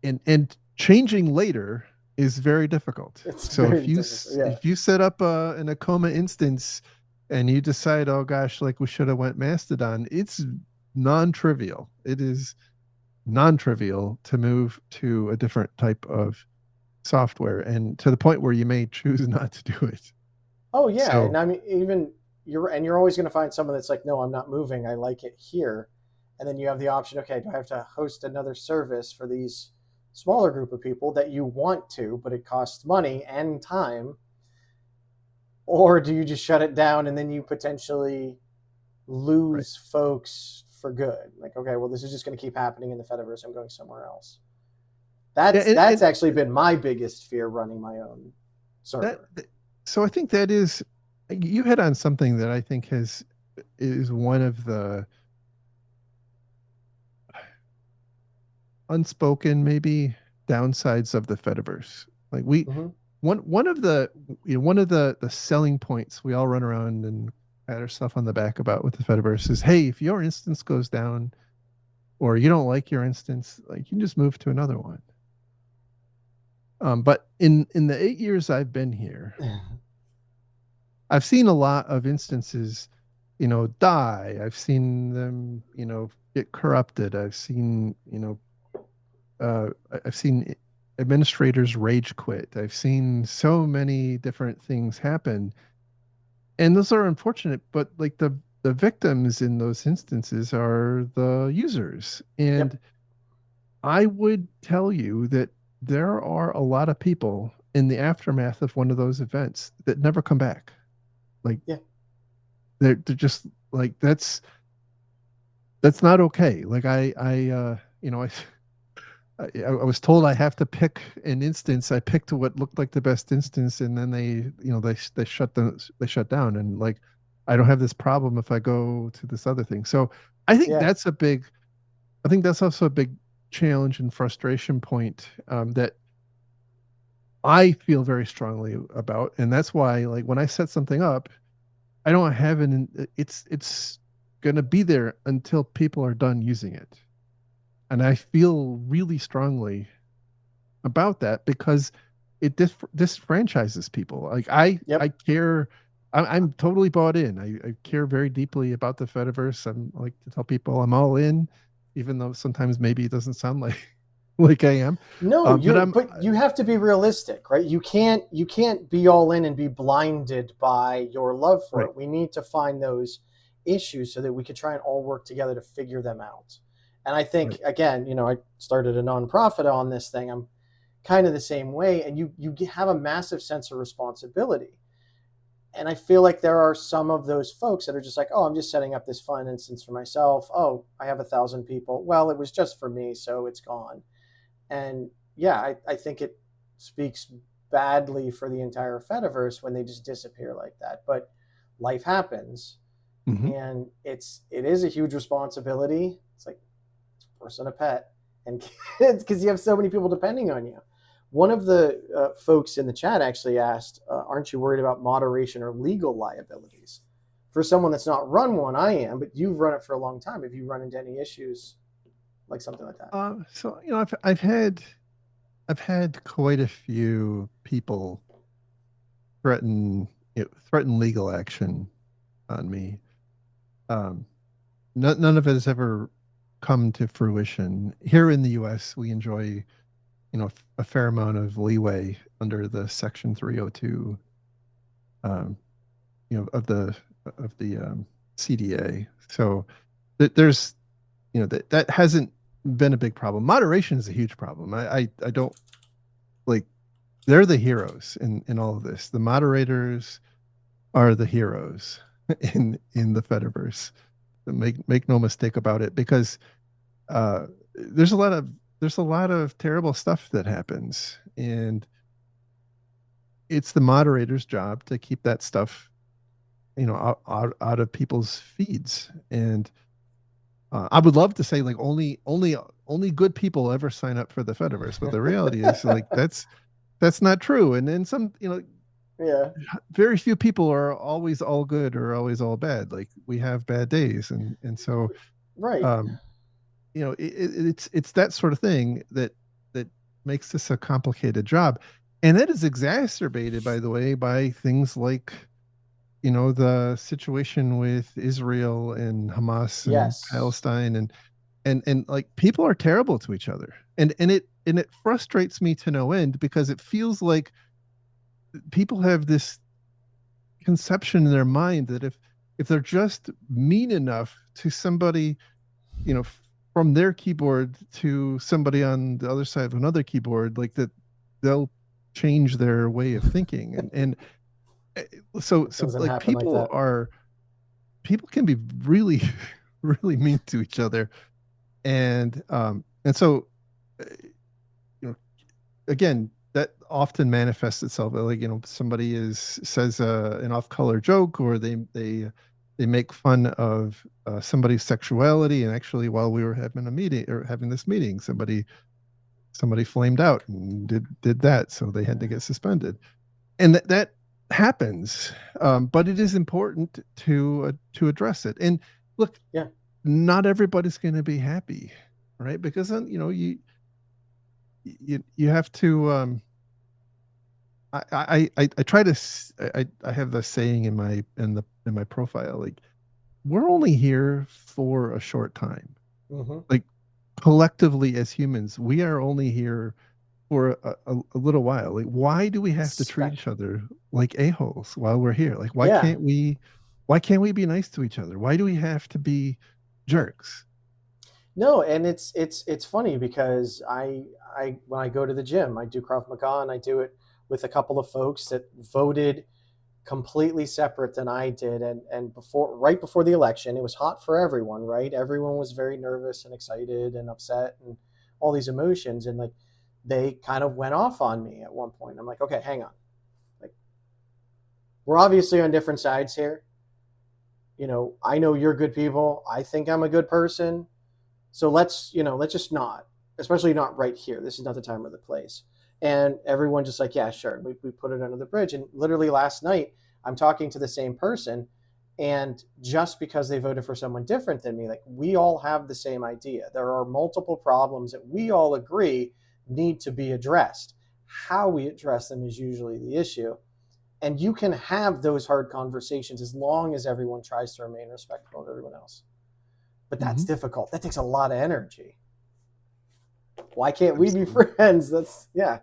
and changing later is very difficult. It's So very difficult. Yeah. if you set up an Acoma instance and you decide, oh gosh, like we should have went Mastodon, it's non-trivial. It is non-trivial to move to a different type of software, and to the point where you may choose not to do it. Oh yeah, and So I mean even you're always going to find someone that's like, no, I'm not moving. I like it here, and then you have the option. Okay, do I have to host another service for these smaller group of people that you want to, but it costs money and time, or do you just shut it down and then you potentially right. lose folks for good? Like, okay, well, this is just going to keep happening in the Fediverse. I'm going somewhere else. Yeah, That's actually been my biggest fear running my own that server. so I think that is you hit on something that I think has is one of the unspoken maybe downsides of the Fediverse. Like we Mm-hmm. one of the one of the selling points we all run around and pat ourselves on the back about with the Fediverse is, hey, if your instance goes down or you don't like your instance, like you can just move to another one. But in the 8 years I've been here, I've seen a lot of instances, die. I've seen them, get corrupted. I've seen administrators rage quit. I've seen so many different things happen, and those are unfortunate. But like the victims in those instances are the users, Yep. and I would tell you that there are a lot of people in the aftermath of one of those events that never come back. Like Yeah. they're just like that's not okay. Like I was told I have to pick an instance. I picked what looked like the best instance, and then they shut down, and like I don't have this problem if I go to this other thing. So I think Yeah. that's a big. I think that's also a big challenge and frustration point that I feel very strongly about, and that's why like when I set something up, I don't have an. It's gonna be there until people are done using it, and I feel really strongly about that because it disfranchises people. Like I Yep. care. I'm totally bought in. I care very deeply about the Fediverse. I'm like to tell people I'm all in, even though sometimes maybe it doesn't sound like like I am. No, But but you have to be realistic, right? You can't be all in and be blinded by your love for right, it. We need to find those issues so that we can try and all work together to figure them out. And I think, right. again, I started a nonprofit on this thing. I'm kind of the same way, and you have a massive sense of responsibility. And I feel like there are some of those folks that are just like, oh, I'm just setting up this fun instance for myself. Oh, I have 1,000 people. Well, it was just for me, so it's gone. And yeah, I think it speaks badly for the entire Fediverse when they just disappear like that. But life happens, Hmm. and it is a huge responsibility. It's like worse than a pet, and kids, because you have so many people depending on you. One of the folks in the chat actually asked, "Aren't you worried about moderation or legal liabilities?" For someone that's not run one, I am, but you've run it for a long time. Have you run into any issues like something like that? So I've had quite a few people threaten threaten legal action on me. Um, none of it has ever come to fruition. Here in the U.S., we enjoy a fair amount of leeway under the Section 302, um, of the CDA. So there's that hasn't been a big problem. Moderation is a huge problem. I don't like they're the heroes in all of this. The moderators are the heroes in the Fediverse. Make no mistake about it, because uh, there's a lot of terrible stuff that happens, and it's the moderator's job to keep that stuff out of people's feeds. And I would love to say like only good people ever sign up for the Fediverse, but the reality is like that's not true. And then some, Yeah. very few people are always all good or always all bad. Like we have bad days, and so Right. um, it's that sort of thing that makes this a complicated job, and that is exacerbated, by the way, by things like the situation with Israel and Hamas and Yes. Palestine, and like people are terrible to each other, and it frustrates me to no end, because it feels like people have this conception in their mind that if they're just mean enough to somebody, you know from their keyboard to somebody on the other side of another keyboard, like that, they'll change their way of thinking. And eh, It so doesn't like happen like that. people can be really really mean to each other. And so uh, you know again, that often manifests itself like somebody is says an off-color joke, or they make fun of somebody's sexuality, and actually while we were having a meeting or having this meeting, somebody flamed out and did that, so they had to get suspended. And that happens, but it is important to address it. And look, Yeah. not everybody's going to be happy, right? Because then you have to I try to I have the saying in my profile, like we're only here for a short time. Mm-hmm. Like collectively as humans, we are only here for a little while. Like why do we have to treat each Spectrum. other like a-holes while we're here? Like Yeah. why can't we be nice to each other? Why do we have to be Yeah. jerks? No, and it's funny because I when I go to the gym, I do Krav Maga, and I do it with a couple of folks that voted completely separate than I did. And right before the election, it was hot for everyone, right? Everyone was very nervous and excited and upset and all these emotions, and like they kind of went off on me at one point. I'm like, okay, hang on. Like we're obviously on different sides here. I know you're good people. I think I'm a good person. So let's just not, especially not right here. This is not the time or the place. And everyone just like, yeah, sure. We put it under the bridge. And literally last night, I'm talking to the same person. And just because they voted for someone different than me, like we all have the same idea. There are multiple problems that we all agree need to be addressed. How we address them is usually the issue. And you can have those hard conversations as long as everyone tries to remain respectful of everyone else. But that's Hmm. difficult. That takes a lot of energy. Why can't we be Absolutely. friends? That's yeah.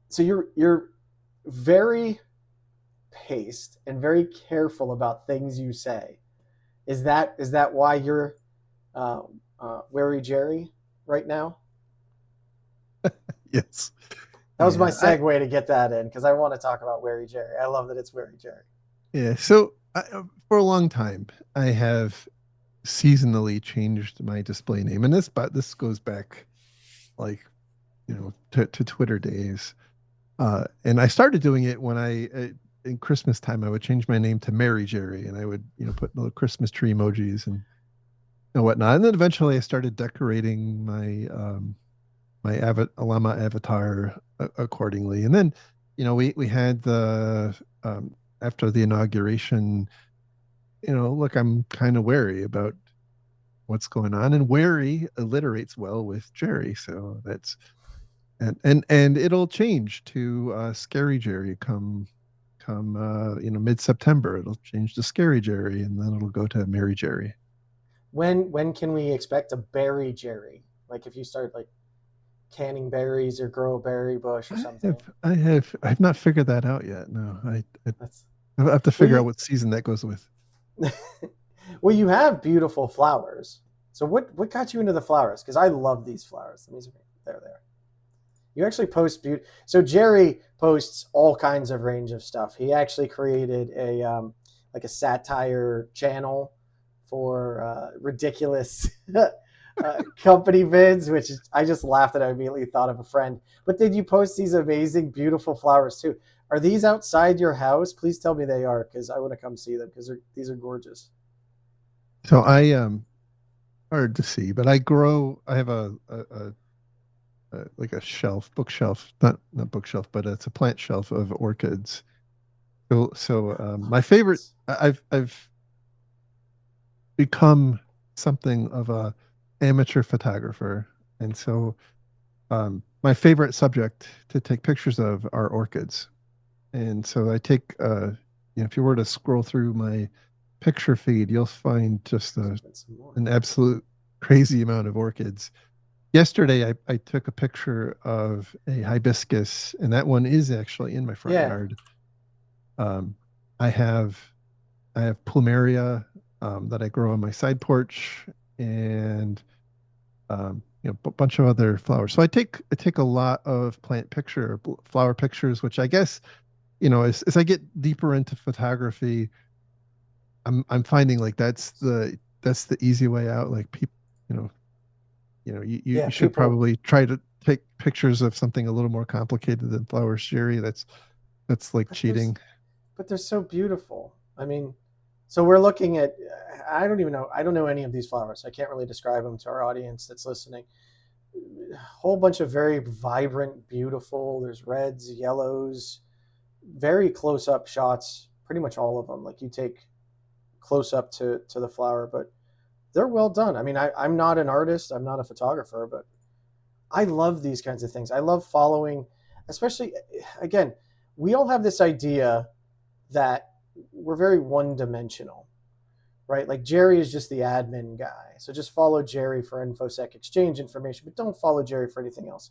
So you're very paced and very careful about things you say. Is that why you're uh, wary Jerry right now? Yes. That was my Yeah. segue to get that in because I want to talk about wary Jerry. I love that it's wary Jerry. Yeah. So for a long time, I have seasonally changed my display name, and this goes back like to Twitter days. And I started doing it when in Christmas time I would change my name to Mary Jerry, and I would put little Christmas tree emojis and whatnot. And then eventually I started decorating my llama avatar accordingly. And then we had the after the inauguration. Look, I'm kind of wary about what's going on, and wary alliterates well with Jerry, so that's and it'll change to Scary Jerry come mid-September. It'll change to Scary Jerry, and then it'll go to Mary Jerry. When can we expect a berry Jerry? Like if you start like canning berries or grow a berry bush or something. I've not figured that out yet. No, That's I have to well figure out you what season that goes with. well you have beautiful flowers. So what got you into the flowers? Because I love these flowers. These are there. You actually post beauty. So Jerry posts all kinds of range of stuff. He actually created a like a satire channel for ridiculous company vids, which I just laughed at. I immediately thought of a friend. But did you post these amazing, beautiful flowers too? Are these outside your house? Please tell me they are, because I want to come see them because these are gorgeous. So I hard to see, but I have like a bookshelf, not bookshelf, but it's a plant shelf of orchids. My favorite, I've become something of a amateur photographer, and so my favorite subject to take pictures of are orchids. And so I take, if you were to scroll through my picture feed, you'll find just Some more. an absolute crazy amount of orchids. Yesterday, I took a picture of a hibiscus, and that one is actually in my front Yeah. yard. Um, I have I have plumeria that I grow on my side porch, and a bunch of other flowers. So I take a lot of flower pictures, which I guess as I get deeper into photography, I'm finding like that's the easy way out. Like people, you know, you Yeah. should People probably try to take pictures of something a little more complicated than flowers, Sherry. That's like but there's cheating. but they're so beautiful. I mean, so we're looking at. I don't even know. I don't know any of these flowers. I can't really describe them to our audience that's listening. A whole bunch of very vibrant, beautiful. There's reds, yellows, very close up shots. Pretty much all of them. Like you take close up to the flower, but they're well done. I mean, I'm not an artist. I'm not a photographer, but I love these kinds of things. I love following, especially again. We all have this idea that we're very one dimensional, right? Like Jerry is just the admin guy. So just follow Jerry for Infosec Exchange information, but don't follow Jerry for anything else.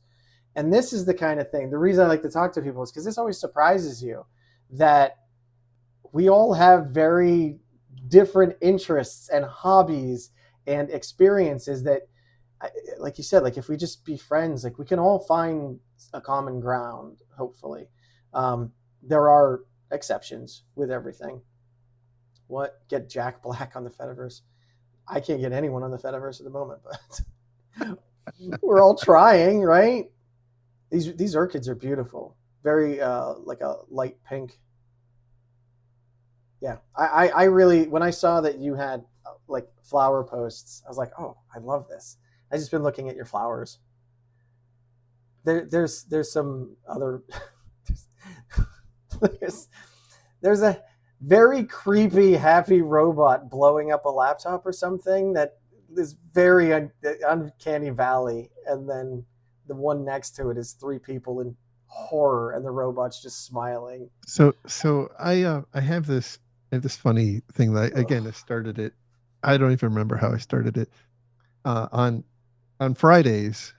And this is the kind of thing. The reason I like to talk to people is because this always surprises you that we all have very different interests and hobbies and experiences that, like you said, like if we just be friends, like we can all find a common ground, hopefully. There are exceptions with everything. What? Get Jack Black on the Fediverse? I can't get anyone on the Fediverse at the moment, but we're all trying, right? These orchids are beautiful. Very like a light pink. Yeah, I really when I saw that you had like flower posts, I was like, oh, I love this. I just been looking at your flowers. There's some other there's there's a very creepy happy robot blowing up a laptop or something that is very uncanny valley, and then the one next to it is three people in horror and the robot's just smiling. So I have this funny thing that again I Ugh. started it. I don't even remember how I started it. on Fridays.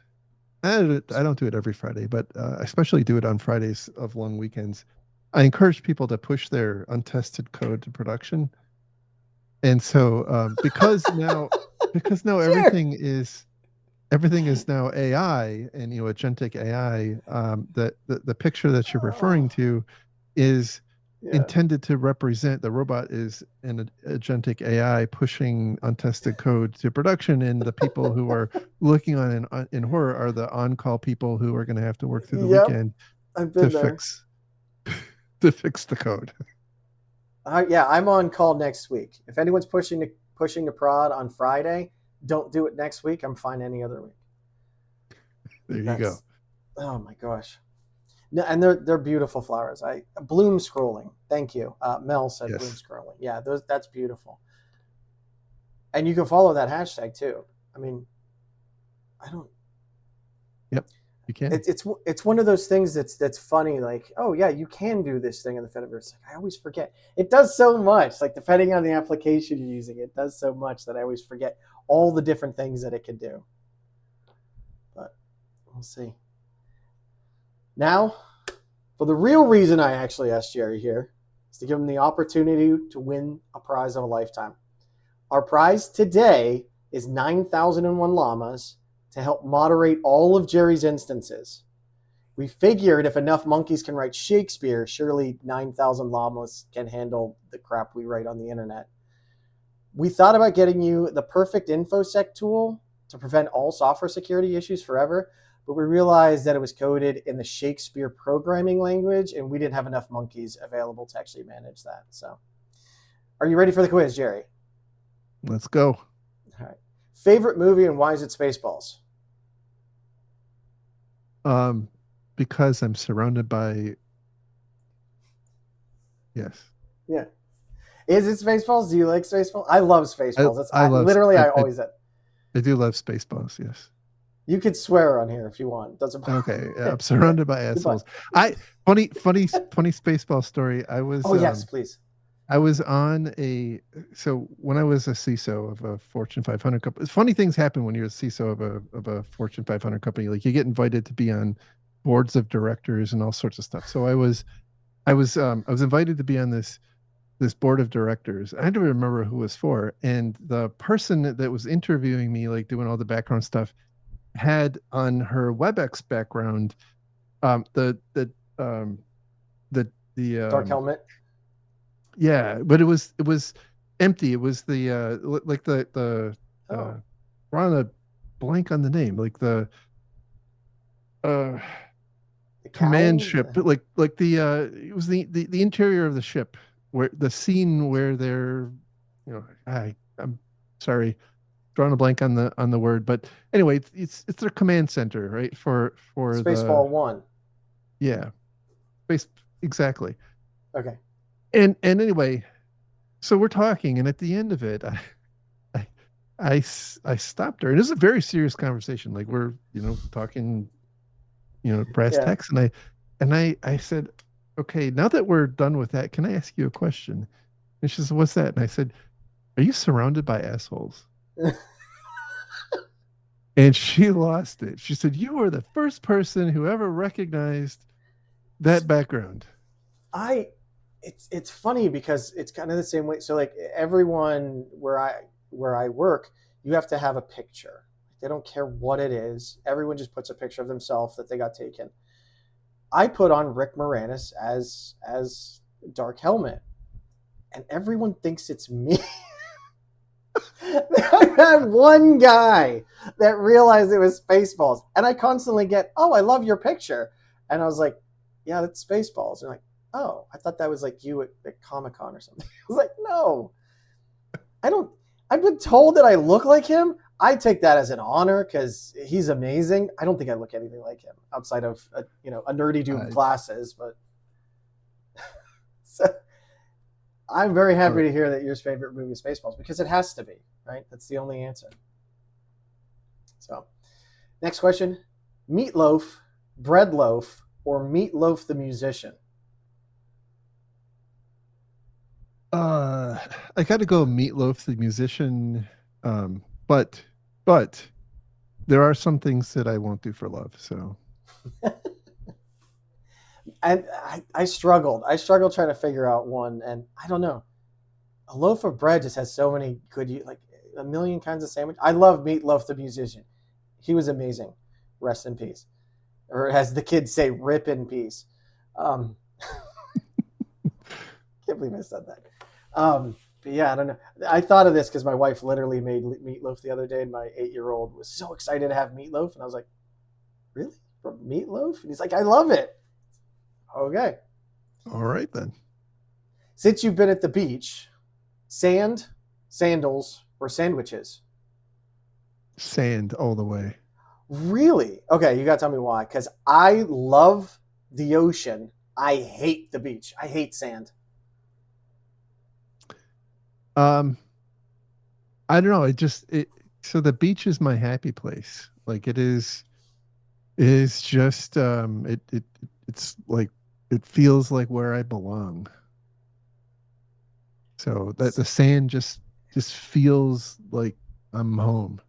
I don't do it every Friday, but I especially do it on Fridays of long weekends. I encourage people to push their untested code to production. And so because now Sure. everything is now AI and agentic AI, the picture that you're referring Oh, to is yeah. intended to represent the robot is an agentic AI pushing untested code to production, and the people who are looking on in horror are the on-call people who are going to have to work through the Yep. weekend I've to been there. fix the code. Yeah, I'm on call next week. If anyone's pushing the prod on Friday, don't do it next week. I'm fine any other week. There you go. That's oh my gosh. No, and they're beautiful flowers. I bloom scrolling. Thank you. Mel said bloom Yes. scrolling. Yeah, that's beautiful. And you can follow that hashtag too. I mean, I don't. Yep. You can. It's one of those things that's funny. Like, oh yeah, you can do this thing in the Fediverse. Like, I always forget. It does so much. Like depending on the application you're using, it does so much that I always forget all the different things that it can do. But we'll see. Now, for the real reason I actually asked Jerry here is to give him the opportunity to win a prize of a lifetime. Our prize today is 9,001 llamas to help moderate all of Jerry's instances. We figured if enough monkeys can write Shakespeare, surely 9,000 llamas can handle the crap we write on the internet. We thought about getting you the perfect InfoSec tool to prevent all software security issues forever, but we realized that it was coded in the Shakespeare programming language, and we didn't have enough monkeys available to actually manage that. So, are you ready for the quiz, Jerry? Let's go. All right. Favorite movie and why is it Spaceballs? Because I'm surrounded by yes. Yeah. Is it Spaceballs? Do you like Spaceballs? I love I Spaceballs. That's I love literally I always said. I do love Spaceballs. Yes. You could swear on here if you want. Doesn't Okay. Yeah, I'm matter. surrounded by Goodbye. assholes. I funny Spaceball story. Oh yes, please. I was on a so when I was a CISO of a Fortune 500 company. Funny things happen when you're a CISO of a Fortune 500 company. Like you get invited to be on boards of directors and all sorts of stuff. So I was invited to be on this board of directors. I don't remember who it was for, and the person that was interviewing me, like doing all the background stuff, had on her WebEx background um, the Dark Helmet. yeah, but it was empty. It was the like the Oh, we're on a blank on the name, like the uh the command cowl. ship, like the it was the interior of the ship where the scene where they're I'm sorry, drawing a blank on the word, but anyway, it's their command center, right? For the Spaceball 1. yeah, space exactly. Okay. And anyway, so we're talking, and at the end of it, I I stopped her, and this is a very serious conversation. Like we're talking brass Yeah. tacks, and I said, okay, now that we're done with that, can I ask you a question? And she says, what's that? And I said, are you surrounded by assholes? And she lost it. She said, you are the first person who ever recognized that background. I it's funny because it's kind of the same way. So like everyone where I work, you have to have a picture. They don't care what it is. Everyone just puts a picture of themselves that they got taken. I put on Rick Moranis as Dark Helmet, and everyone thinks it's me. I had one guy that realized it was Spaceballs, and I constantly get, "Oh, I love your picture," and I was like, "Yeah, that's Spaceballs." And like, "Oh, I thought that was like you at Comic Con or something." I was like, "No, I don't." I've been told that I look like him. I take that as an honor because he's amazing. I don't think I look anything like him outside of a nerdy dude with Uh, glasses, but so, I'm very all happy right. to hear that your favorite movie is Spaceballs because it has to be, right? That's the only answer. So, next question: Meatloaf, Breadloaf, or Meatloaf the musician? Uh, I got to go Meatloaf, the musician. But But there are some things that I won't do for love. So And I struggled. I struggled trying to figure out one, and I don't know. A loaf of bread just has so many good, like a million kinds of sandwich. I love Meatloaf the musician. He was amazing. Rest in peace. Or as the kids say, rip in peace. Um, can't believe I said that. But yeah, I don't know. I thought of this because my wife literally made meatloaf the other day, and my 8-year-old was so excited to have meatloaf, and I was like, "Really? From meatloaf?" And he's like, "I love it." Okay. all right then. Since you've been at the beach, sand, sandals, or sandwiches? Sand all the way. Really? Okay, you got to tell me why. Because I love the ocean. I hate the beach. I hate sand. Um, I don't know. So the beach is my happy place. Like it is just it's like it feels like where I belong. So that the sand just feels like I'm home.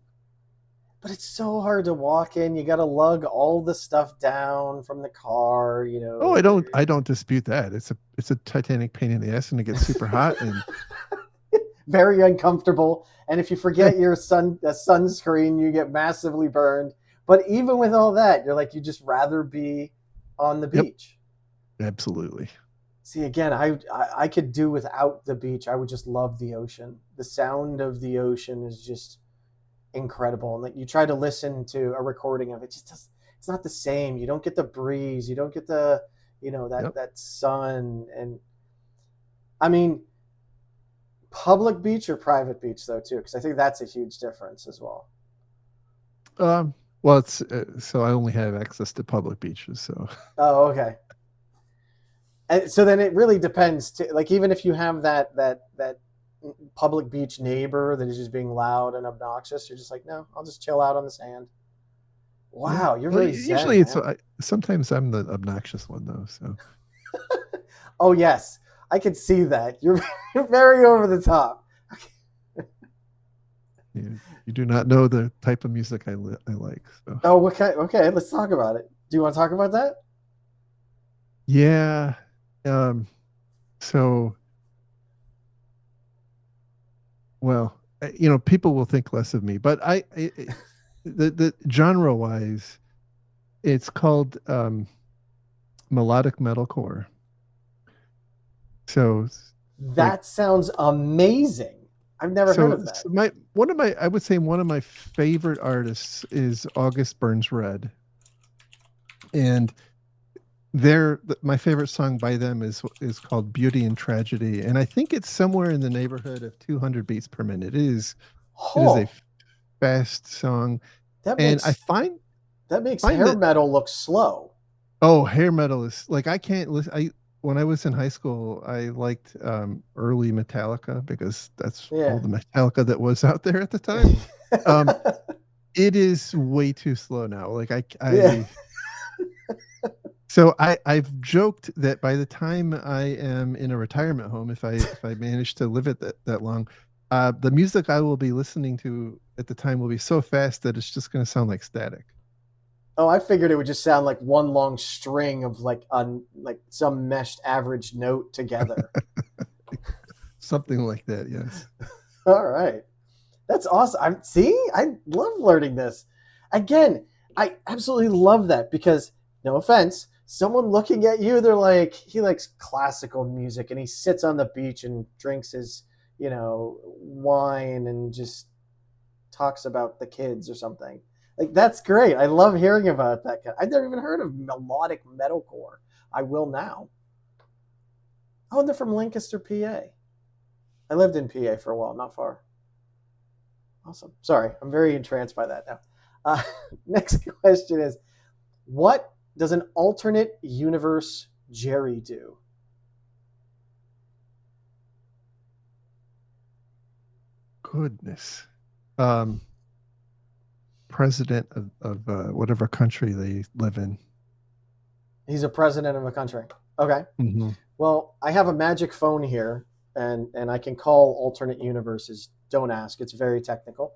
But it's so hard to walk in. You got to lug all the stuff down from the car, you Oh, know. I don't dispute that. It's a titanic pain in the ass and it gets super hot and Very uncomfortable. And if you yeah, forget your sunscreen, you get massively burned. But even with all that, you're like, you just rather be on the yep, beach. absolutely. See, again, I could do without the beach. I would just love the ocean. The sound of the ocean is just incredible. And like you try to listen to a recording of it, just does, it's not the same. You don't get the breeze. You don't get the, Yep. that sun. And I mean, public beach or private beach though too, because I think that's a huge difference as well. Well, it's so I only have access to public beaches, so Oh, okay. And so then it really depends to like even if you have that public beach neighbor that is just being loud and obnoxious, you're just like, no, I'll just chill out on the sand. yeah. Wow, you're Well, very usually zen, man. sometimes I'm the obnoxious one though, so Oh yes, I could see that. You're very over the top. you do not know the type of music I like. So Oh, what kind? Okay, let's talk about it. Do you want to talk about that? yeah, um, so well, people will think less of me, but the genre wise, it's called melodic metalcore. So like That sounds amazing. I've never heard of that. so my one of my I would say one of my favorite artists is August Burns Red, and my favorite song by them is called Beauty and Tragedy, and I think it's somewhere in the neighborhood of 200 beats per minute. It is a Oh, fast song, that and I makes that makes find hair that metal look slow. oh, hair metal is like I can't listen. I When I was in high school, I liked early Metallica because that's all Yeah. the Metallica that was out there at the time. Um, it is way too slow now. Like Yeah. I've joked that by the time I am in a retirement home, if I manage to live it that long, the music I will be listening to at the time will be so fast that it's just going to sound like static. Oh, I figured it would just sound like one long string of like some meshed average note together. Something like that, yes. All right. That's awesome. I love learning this. Again, I absolutely love that because no offense, someone looking at you, they're like, he likes classical music and he sits on the beach and drinks his, wine and just talks about the kids or something. Like that's great. I love hearing about that. I've never even heard of melodic metalcore. I will now. Oh, and they're from Lancaster, PA. I lived in PA for a while, not far. Awesome. Sorry, I'm very entranced by that now. Uh, next question is, what does an alternate universe Jerry do? Goodness. Um, President of whatever country they live in. He's a president of a country. Okay. Hmm. Well, I have a magic phone here, and I can call alternate universes. Don't ask; it's very technical.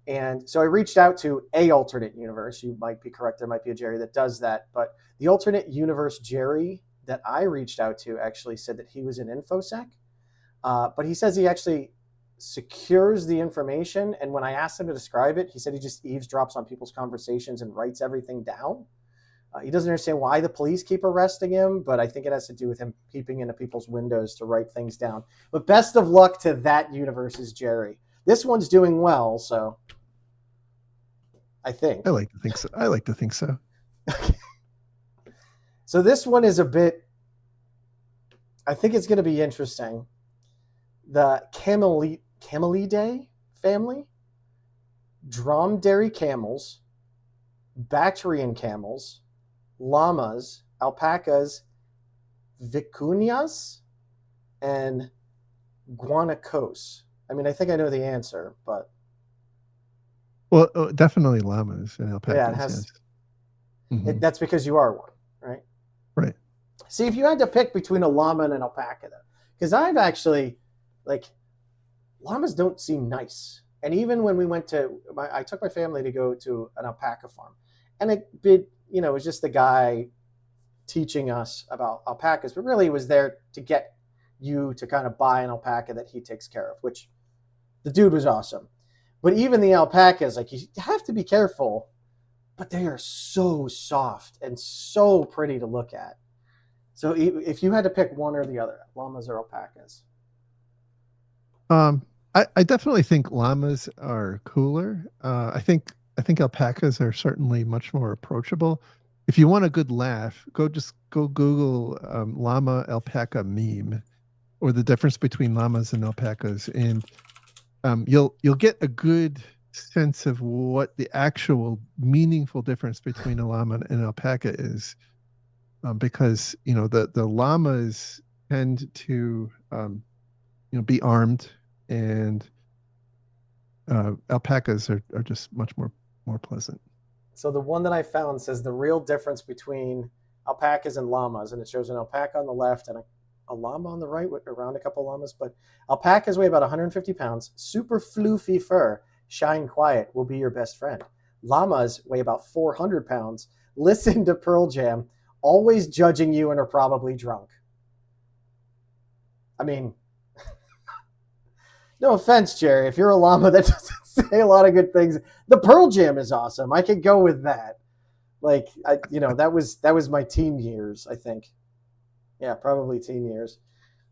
And so I reached out to a alternate universe. You might be correct. There might be a Jerry that does that. But the alternate universe Jerry that I reached out to actually said that he was in InfoSec. But he says he actually secures the information. And when I asked him to describe it, he said he just eavesdrops on people's conversations and writes everything down. He doesn't understand why the police keep arresting him, but I think it has to do with him peeping into people's windows to write things down. But best of luck to that universe's Jerry. This one's doing well, so I think. I like to think so. I like to think so. So this one is a bit, I think it's going to be interesting. The Camelidae family, dromedary camels, Bactrian camels, llamas, alpacas, vicuñas, and guanacos. I mean, I think I know the answer, but well, definitely llamas and alpacas. Yeah, it has. Yes. That's because you are one, right? Right. See, if you had to pick between a llama and an alpaca, though, because I've actually, llamas don't seem nice. And even when we went to, I took my family to go to an alpaca farm, and it was just the guy teaching us about alpacas, but really he was there to get you to kind of buy an alpaca that he takes care of, which the dude was awesome. But even the alpacas, you have to be careful, but they are so soft and so pretty to look at. So if you had to pick one or the other, llamas or alpacas? I definitely think llamas are cooler. I think alpacas are certainly much more approachable. If you want a good laugh, go Google llama alpaca meme, or the difference between llamas and alpacas, and you'll get a good sense of what the actual meaningful difference between a llama and an alpaca is, because the llamas tend to be armed, and alpacas are just much more pleasant. So the one that I found says the real difference between alpacas and llamas, and it shows an alpaca on the left and a llama on the right, around a couple llamas. But alpacas weigh about 150 pounds, super floofy fur, shine quiet, will be your best friend. Llamas weigh about 400 pounds, listen to Pearl Jam, always judging you, and are probably drunk. I mean, no offense, Jerry, if you're a llama that doesn't say a lot of good things, the Pearl Jam is awesome. I could go with that. That was my teen years, I think. Yeah, probably teen years.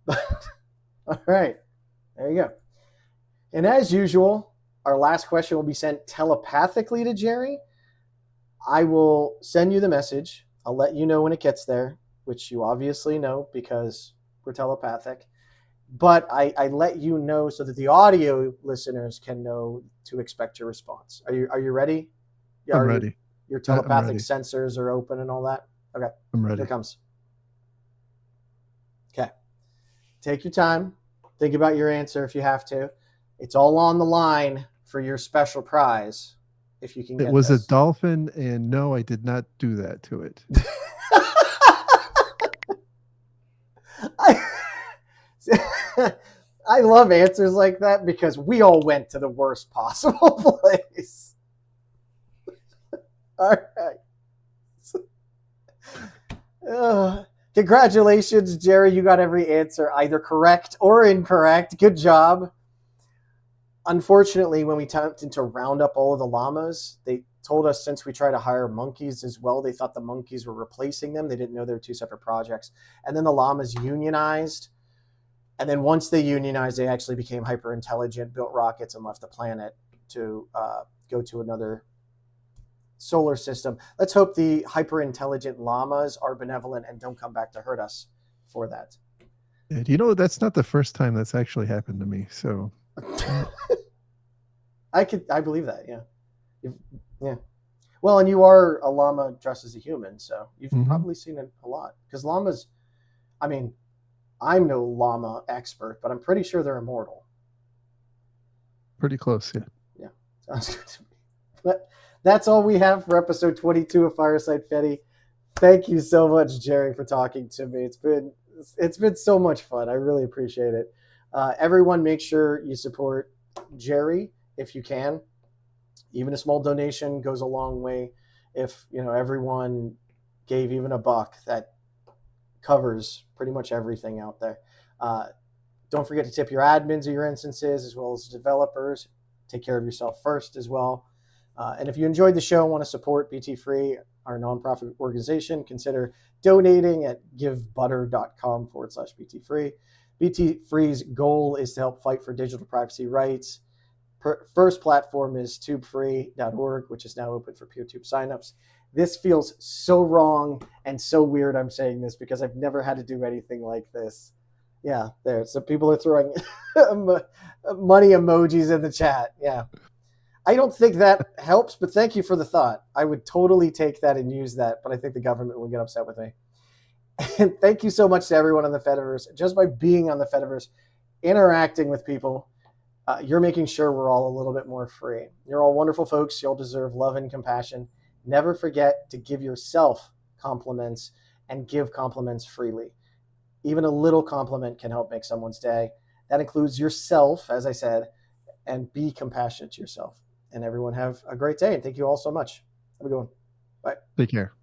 But all right, there you go. And as usual, our last question will be sent telepathically to Jerry. I will send you the message. I'll let you know when it gets there, which you obviously know because we're telepathic. But I let you know so that the audio listeners can know to expect your response. Are you ready? Yeah, I'm ready. Your telepathic sensors are open and all that? Okay. I'm ready. Here it comes. Okay. Take your time. Think about your answer if you have to. It's all on the line for your special prize, if you can get it. It was this. a dolphin, and no, I did not do that to it. I love answers like that because we all went to the worst possible place. All right. Congratulations, Jerry. You got every answer either correct or incorrect. Good job. Unfortunately, when we attempted to round up all of the llamas, they told us since we tried to hire monkeys as well, they thought the monkeys were replacing them. They didn't know they were two separate projects. And then the llamas unionized. And then once they unionized, they actually became hyper intelligent, built rockets, and left the planet to go to another solar system. Let's hope the hyper intelligent llamas are benevolent and don't come back to hurt us for that. Yeah, that's not the first time that's actually happened to me. So I believe that. Yeah. Yeah. Well, and you are a llama dressed as a human, so you've probably seen it a lot. Because llamas, I mean, I'm no llama expert, but I'm pretty sure they're immortal. Pretty close, yeah. Yeah, sounds good to me. But that's all we have for episode 22 of Fireside Fedi. Thank you so much, Jerry, for talking to me. It's been so much fun. I really appreciate it. Everyone, make sure you support Jerry if you can. Even a small donation goes a long way. If everyone gave even $1, that covers pretty much everything out there. Don't forget to tip your admins of your instances as well as developers. Take care of yourself first as well. And if you enjoyed the show and want to support BT Free, our nonprofit organization, consider donating at givebutter.com/BT Free. BT Free's goal is to help fight for digital privacy rights. First platform is tubefree.org, which is now open for PeerTube signups. This feels so wrong and so weird I'm saying this because I've never had to do anything like this. Yeah, there. So people are throwing money emojis in the chat. Yeah. I don't think that helps, but thank you for the thought. I would totally take that and use that, but I think the government would get upset with me. And thank you so much to everyone on the Fediverse. Just by being on the Fediverse, interacting with people, you're making sure we're all a little bit more free. You're all wonderful folks. You all deserve love and compassion. Never forget to give yourself compliments and give compliments freely. Even a little compliment can help make someone's day. That includes yourself, as I said, and be compassionate to yourself. And everyone have a great day. And thank you all so much. Have a good one. Bye. Take care.